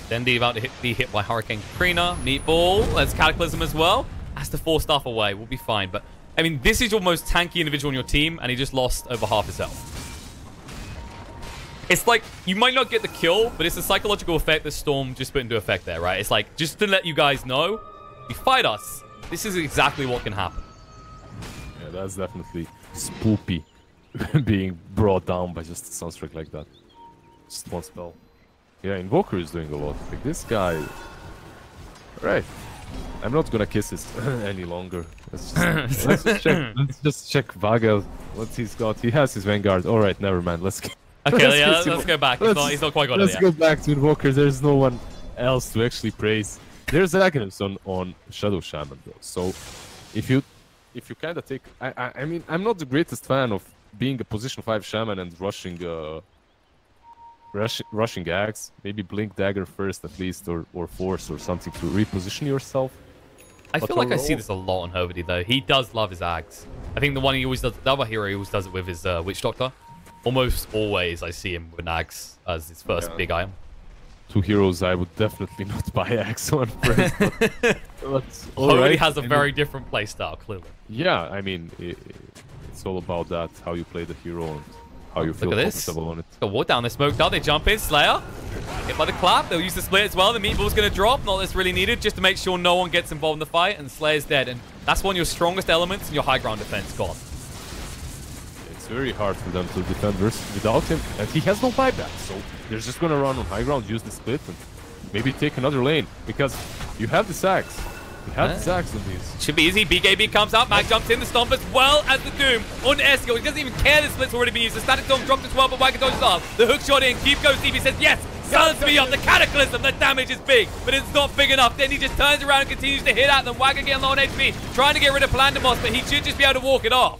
Dendi about to be hit by Hurricane Katrina. Meatball, there's Cataclysm as well. Has to force stuff away, we'll be fine. But, I mean, this is your most tanky individual on your team, and he just lost over half his health. It's like, you might not get the kill, but it's a psychological effect that Storm just put into effect there, right? It's like, just to let you guys know, if you fight us, this is exactly what can happen.
Yeah, that's definitely spoopy, being brought down by just a Sunstrike like that. Just one spell. Yeah, Invoker is doing a lot. Like, this guy... Right. I'm not gonna kiss this any longer. Let's just check Vega, what he's got. He has his Vanguard. Alright, never mind. Let's
go back. He's not quite got it yet.
Let's go back to Invoker. There's no one else to actually praise. There's Agnes on Shadow Shaman though. So if you kind of take, I mean, I'm not the greatest fan of being a position 5 Shaman and rushing Axe. Maybe Blink Dagger first at least, or Force or something to reposition yourself.
I feel like I see this a lot on Hovedy though. He does love his Ags. I think the one he always does, the other hero he always does it with is Witch Doctor. Almost always I see him with an Axe as his first big item.
2 heroes I would definitely not buy Axe on first. But
Hovedy has a very different playstyle, clearly.
Yeah, I mean, it's all about that, how you play the hero and how you feel comfortable on it.
The wall down, they're smoked out, they jump in, Slayer. Hit by the clap, they'll use the split as well. The Meatball's going to drop, not that's really needed, just to make sure no one gets involved in the fight, and Slayer's dead. And that's one of your strongest elements in your high ground defense gone.
It's very hard for them to defend without him, and he has no buyback, so they're just going to run on high ground, use the split, and maybe take another lane, because you have the Sags. You have the Sags on these.
Should be easy. BKB comes out. Mag jumps in the stomp as well as the Doom on Esco. He doesn't even care the split's already been used. The Static Storm dropped as well, but Wagon dodges off. The hook shot in. Keep goes. DB says, yes, silence me up. The Cataclysm. The damage is big, but it's not big enough. Then he just turns around and continues to hit at them. Wagon getting low on HP, trying to get rid of Plandemos, but he should just be able to walk it off.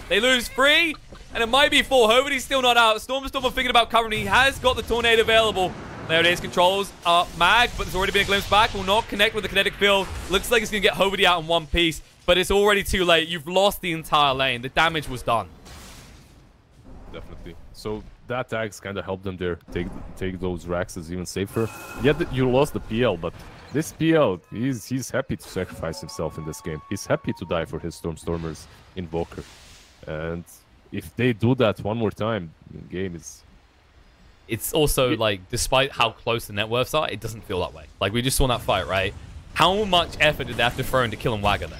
They lose 3, and it might be 4. Hovedy's still not out. Stormstorm are thinking about covering. He has got the Tornado available. There it is, controls Mag, but there's already been a glimpse back. Will not connect with the kinetic field. Looks like it's going to get Hovedy out in one piece, but it's already too late. You've lost the entire lane. The damage was done.
Definitely. So that tags kind of helped them there. Take those Raxes even safer. Yet you lost the PL, but this PL, he's happy to sacrifice himself in this game. He's happy to die for his Stormstormers Invoker. And if they do that one more time, the game is...
It's also, like, despite how close the net worths are, it doesn't feel that way. Like, we just saw in that fight, right? How much effort did they have to throw into killing Wagga there?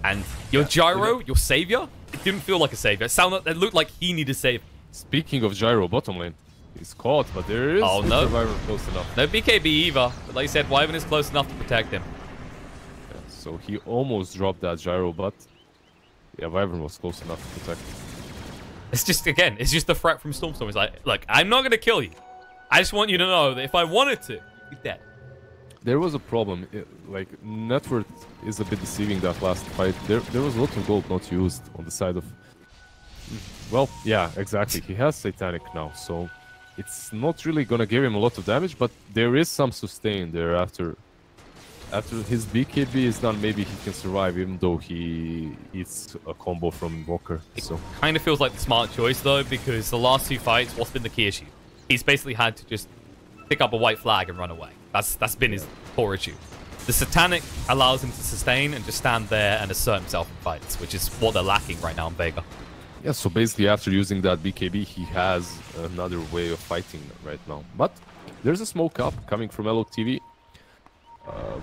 And your Gyro, your savior, it didn't feel like a savior. It looked like he needed save.
Speaking of Gyro, bottom lane. He's caught, but there is
no.
Wyvern close enough.
No BKB either. But like you said, Wyvern is close enough to protect him.
Yeah, so he almost dropped that gyro, but yeah, Wyvern was close enough to protect him.
It's just, again, it's just the threat from Stormstorm. It's like, look, I'm not going to kill you. I just want you to know that if I wanted to, you'd be dead.
There was a problem. Like, Network is a bit deceiving that last fight. There was a lot of gold not used on the side of... Well, yeah, exactly. He has Satanic now, so it's not really gonna give him a lot of damage, but there is some sustain there after his BKB is done. Maybe he can survive, even though he eats a combo from Invoker. So
kind of feels like the smart choice, though, because the last two fights, what's been the key issue? He's basically had to just pick up a white flag and run away. That's been his core issue. The Satanic allows him to sustain and just stand there and assert himself in fights, which is what they're lacking right now in Vega.
yeah, so basically after using that BKB, he has another way of fighting right now. But there's a smoke up coming from LOTV.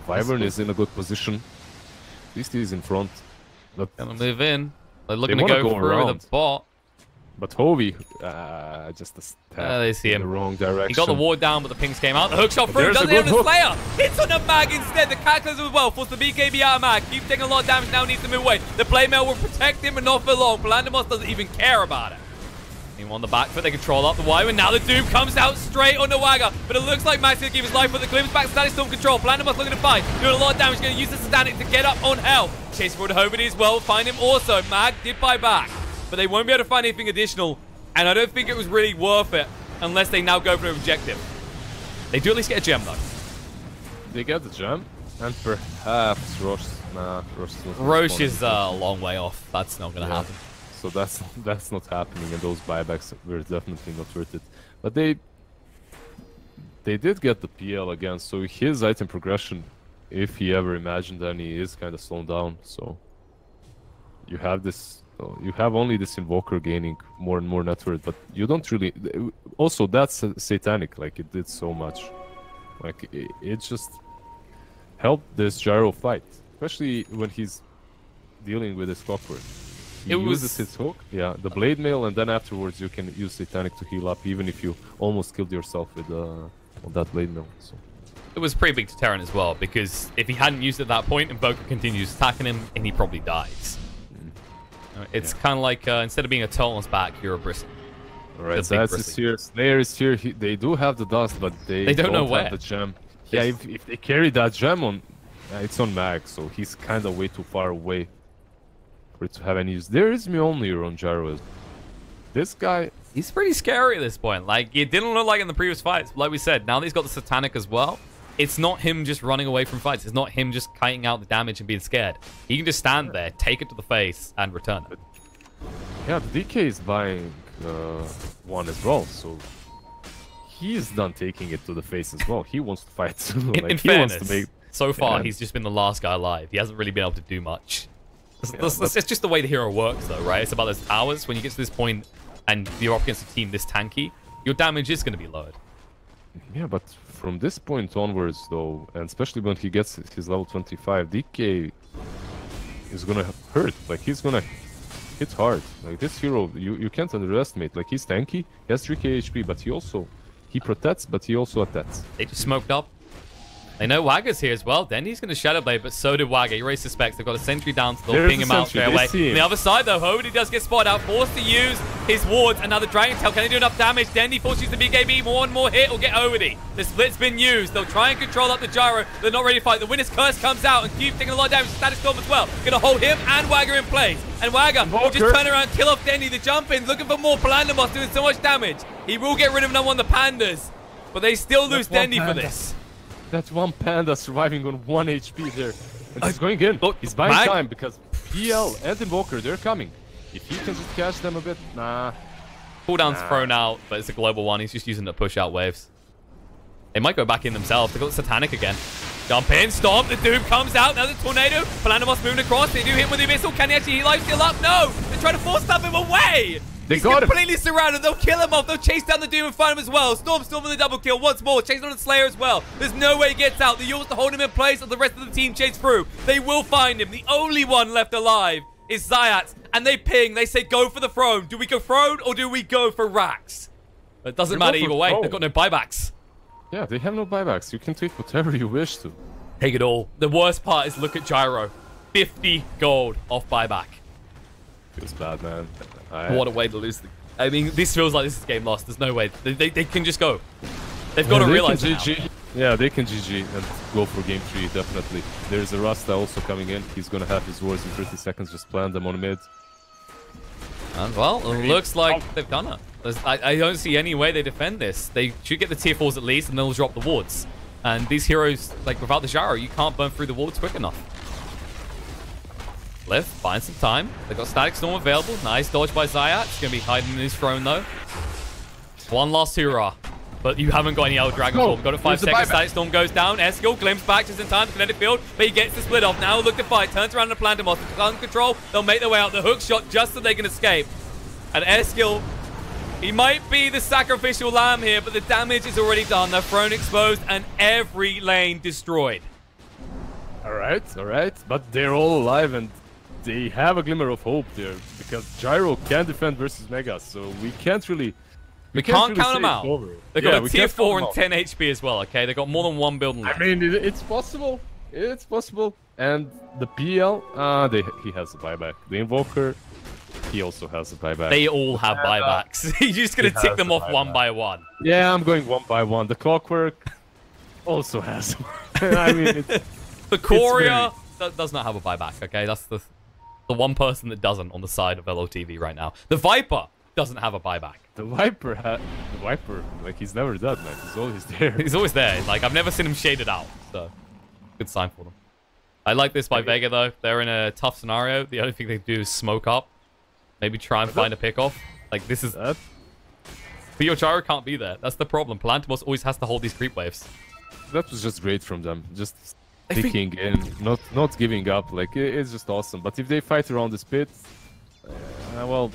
Wyvern is in a good position. At least he's in front. But
gonna move in. They're looking to go through
around.
the bot.
But Hovey, just a step
They see him.
in the wrong direction.
He got the ward down, but the pings came out. The hook shot through.
There's
Doesn't
a
hit
good
the
hook.
Slayer. Hits on the mag instead. The Cataclysm as well. Force the BKB out of mag. Keep taking a lot of damage. Now needs to move away. The Playmail will protect him, but not for long. Blandemos doesn't even care about it. He on the back foot. They control up the Wyvern. Now the Doom comes out straight on the Wagger. But it looks like Max going to give his life for the glimpse back. Static Storm control. Blandemos looking to fight. Doing a lot of damage. Going to use the Static to get up on hell. Chase forward to Hovey as well. Find him also. Mag did buy back. But they won't be able to find anything additional. And I don't think it was really worth it unless they now go for an objective. They do at least get a gem, though.
They get the gem, and perhaps Roche. Nah,
Roche is a long way off. That's not going to happen.
So that's not happening, and those buybacks were definitely not worth it. But they did get the PL again, so his item progression, if he ever imagined any, is kind of slowed down. So you have this. You have only this Invoker gaining more and more net worth, but you don't really... Also, that's Satanic, like, it did so much. Like, it just helped this Gyro fight, especially when he's dealing with his Clockwork. He uses his hook, yeah, the Blade Mail, and then afterwards you can use Satanic to heal up, even if you almost killed yourself with on that Blade Mail. So.
It was a pretty big deterrent as well, because if he hadn't used it at that point, Invoker continues attacking him, and he probably dies. It's kind of like, instead of being a turtle on his back, you're a bristle.
Alright, Zaz is here, Slayer is here. They do have the dust, but they don't know where. Have the gem. Yeah, if they carry that gem on... it's on Mag, so he's kind of way too far away for it to have any use. There is Mjolnir on Gyro. This guy...
He's pretty scary at this point. Like, it didn't look like in the previous fights. Like we said, now that he's got the Satanic as well, it's not him just running away from fights. It's not him just kiting out the damage and being scared. He can just stand there, take it to the face, and return it.
Yeah, the DK is buying one as well, so he's done taking it to the face as well. He wants to fight. Like,
in fairness, so far he's just been the last guy alive. He hasn't really been able to do much. It's just the way the hero works, though, right? It's about those towers. When you get to this point and you're up against a team this tanky, your damage is going to be lowered.
Yeah, but from this point onwards, though, and especially when he gets his level 25, DK is gonna hurt. Like, he's gonna hit hard. Like, this hero, you can't underestimate. Like, he's tanky, he has 3k HP, but he protects, but he also attacks.
They just smoked up. They know Wagger's here as well. Then he's going to Shadow Blade, but so did Wagger. He raised suspects. They've got a sentry down, so they'll ping him out straight away. On the other side, though, Hovey does get spotted out, forced to use his wards. Another Dragon Tail. Can he do enough damage? Dendy forces the BKB. One more hit will get Hovey. The split's been used. They'll try and control up the Gyro. They're not ready to fight. The Winner's Curse comes out and keeps taking a lot of damage. Static Storm as well. Going to hold him and Wagger in place. And Wagger will just turn around, kill off Dendy. The jump in, looking for more. Blandemos doing so much damage. He will get rid of number one, the Pandas. But they still lose Dendy for this.
That one Panda surviving on 1 HP there. And he's going in. Look, he's buying time because PL and Invoker, they're coming. If he can just catch them a bit, nah.
Cooldown's thrown out, but it's a global one. He's just using it to push out waves. They might go back in themselves. They've got the Satanic again. Jump in, stomp. The Doom comes out. Now the Tornado. Blandemos moving across. They do hit with the Abyssal. Can he actually heal life steal up? No! They're trying to force stab him away! He's completely surrounded. They'll kill him off. They'll chase down the Doom and find him as well. Storm with the double kill once more. Chasing on the Slayer as well. There's no way he gets out. The Yules to hold him in place as the rest of the team chase through. They will find him. The only one left alive is Zayat. And they ping. They say, go for the throne. Do we go throne or do we go for Rax? It doesn't matter either way. They've got no buybacks.
Yeah, they have no buybacks. You can take whatever you wish to.
Take it all. The worst part is look at Gyro. 50 gold off buyback.
Feels bad, man.
What a way to lose. I mean, this feels like this is game lost. There's no way. They can just go. They've got to realize it now.
Yeah, they can GG and go for game 3, definitely. There's a Rasta also coming in. He's going to have his wards in 30 seconds. Just plant them on mid.
And, well, it looks like they've done it. I don't see any way they defend this. They should get the tier 4s at least, and they'll drop the wards. And these heroes, like, without the Gyro, you can't burn through the wards quick enough. Left, find some time. They've got Static Storm available. Nice dodge by Zayat. He's going to be hiding in his throne, though. One last hurrah. But you haven't got any other Dragon Form. Got it 5 seconds. Static Storm goes down. Eskil glimpses back just in time to kinetic field, but he gets the split off. Now look to fight. Turns around and Plantimos. Under control. They'll make their way out. The hook shot just so they can escape. And Eskil, he might be the sacrificial lamb here, but the damage is already done. Their throne exposed and every lane destroyed.
All right. But they're all alive and they have a glimmer of hope there because Gyro can defend versus Mega, so we can't really...
We can't count them out. They've got a tier 4 and 10 HP as well, okay? They've got more than one building left.
I mean, it's possible. It's possible. And the PL, he has a buyback. The Invoker, he also has a buyback.
They all have buybacks. You're just going to tick them off one by one.
Yeah, I'm going one by one. The Clockwork also has one. I mean,
the Courier does not have a buyback, okay? That's the one person that doesn't on the side of LOTV right now. The Viper doesn't have a buyback.
The Viper, like, he's never dead, man. He's always there.
He's always there. Like, I've never seen him shaded out. So, good sign for them. I like this by Vega, though. They're in a tough scenario. The only thing they do is smoke up. Maybe try and find a pick-off. Like, this is... But your Gyro can't be there. That's the problem. Plantimos always has to hold these creep waves.
That was just great from them. Just sticking in, not giving up. Like, it's just awesome. But if they fight around this pit, well...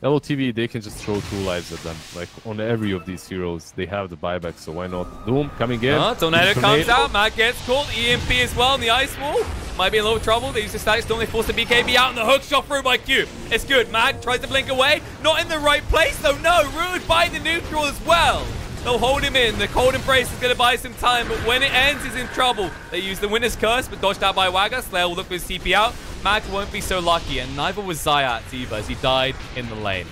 LOTV, they can just throw 2 lives at them. Like, on every of these heroes, they have the buyback, so why not? Doom coming in.
Tornado comes out. Matt gets caught. EMP as well in the Ice Wall. Might be in a little trouble. They use the Static Storm. They force the BKB out, and the hook shot through by Q. It's good. Matt tries to blink away. Not in the right place, though. No, rooted by the neutral as well. They'll hold him in. The Cold Embrace is going to buy some time, but when it ends, he's in trouble. They use the Winner's Curse, but dodged out by Waga. Slayer will look for his TP out. Mag won't be so lucky, and neither was Zayat either, as he died in the lane.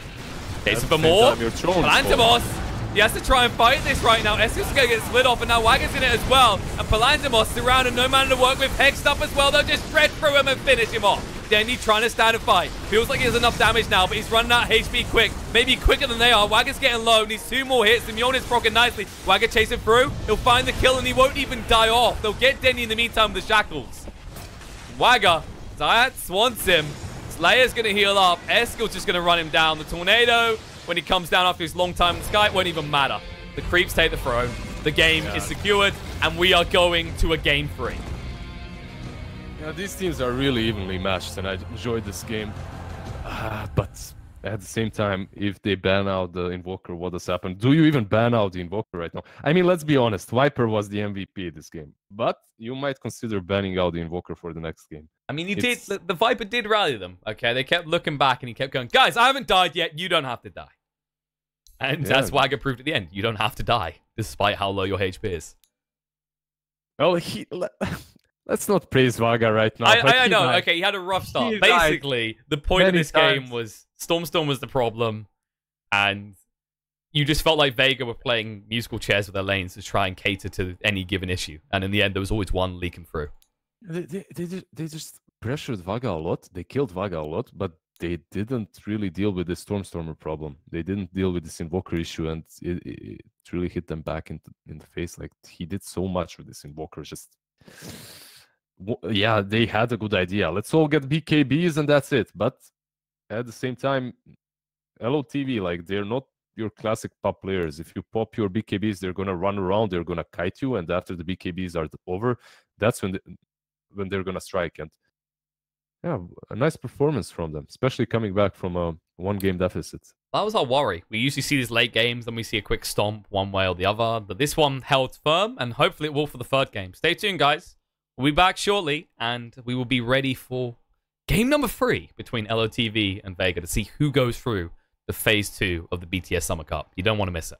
Chasing for more. Plantimos, he has to try and fight this right now. Eskil's going to get split off, and now Waga's in it as well. And Plantimos surrounded, no man to work with. Hexed up as well. They'll just shred through him and finish him off. Denny trying to stand and fight. Feels like he has enough damage now, but he's running out HP quick. Maybe quicker than they are. Waga's getting low. Needs 2 more hits. The Mjolnir's proccing nicely. Waga chasing through. He'll find the kill, and he won't even die off. They'll get Denny in the meantime with the shackles. Waga, Zayat wants him. Slayer's going to heal up. Eskil's just going to run him down. The Tornado, when he comes down after his long time in the sky, it won't even matter. The creeps take the throne. The game is secured, and we are going to a game 3.
Yeah, these teams are really evenly matched, and I enjoyed this game. But at the same time, if they ban out the Invoker, what does happen? Do you even ban out the Invoker right now? I mean, let's be honest. Viper was the MVP this game. But you might consider banning out the Invoker for the next game.
I mean, the Viper did rally them, okay? They kept looking back, and he kept going, guys, I haven't died yet. You don't have to die. And that's Waga proved at the end. You don't have to die, despite how low your HP is.
Well, let's not praise Vaga right now.
I know. Okay, he had a rough start. Basically, the point of this game was Storm was the problem, and you just felt like Vega were playing musical chairs with their lanes to try and cater to any given issue. And in the end, there was always one leaking through.
They just pressured Vaga a lot. They killed Vaga a lot, but they didn't really deal with the Stormer problem. They didn't deal with this Invoker issue, and it really hit them back in the face. Like, he did so much with this Invoker. Just, yeah, they had a good idea. Let's all get BKBs and that's it. But at the same time, LOTV, like, they're not your classic pop players. If you pop your BKBs, they're gonna run around, they're gonna kite you, and after the BKBs are over, that's when they're gonna strike. And yeah, a nice performance from them, especially coming back from a 1-game deficit.
That was our worry. We usually see these late games, and we see a quick stomp one way or the other. But this one held firm, and hopefully it will for the 3rd game. Stay tuned, guys. We'll be back shortly, and we will be ready for game number 3 between LOTV and Vega to see who goes through the Phase 2 of the BTS Summer Cup. You don't want to miss it.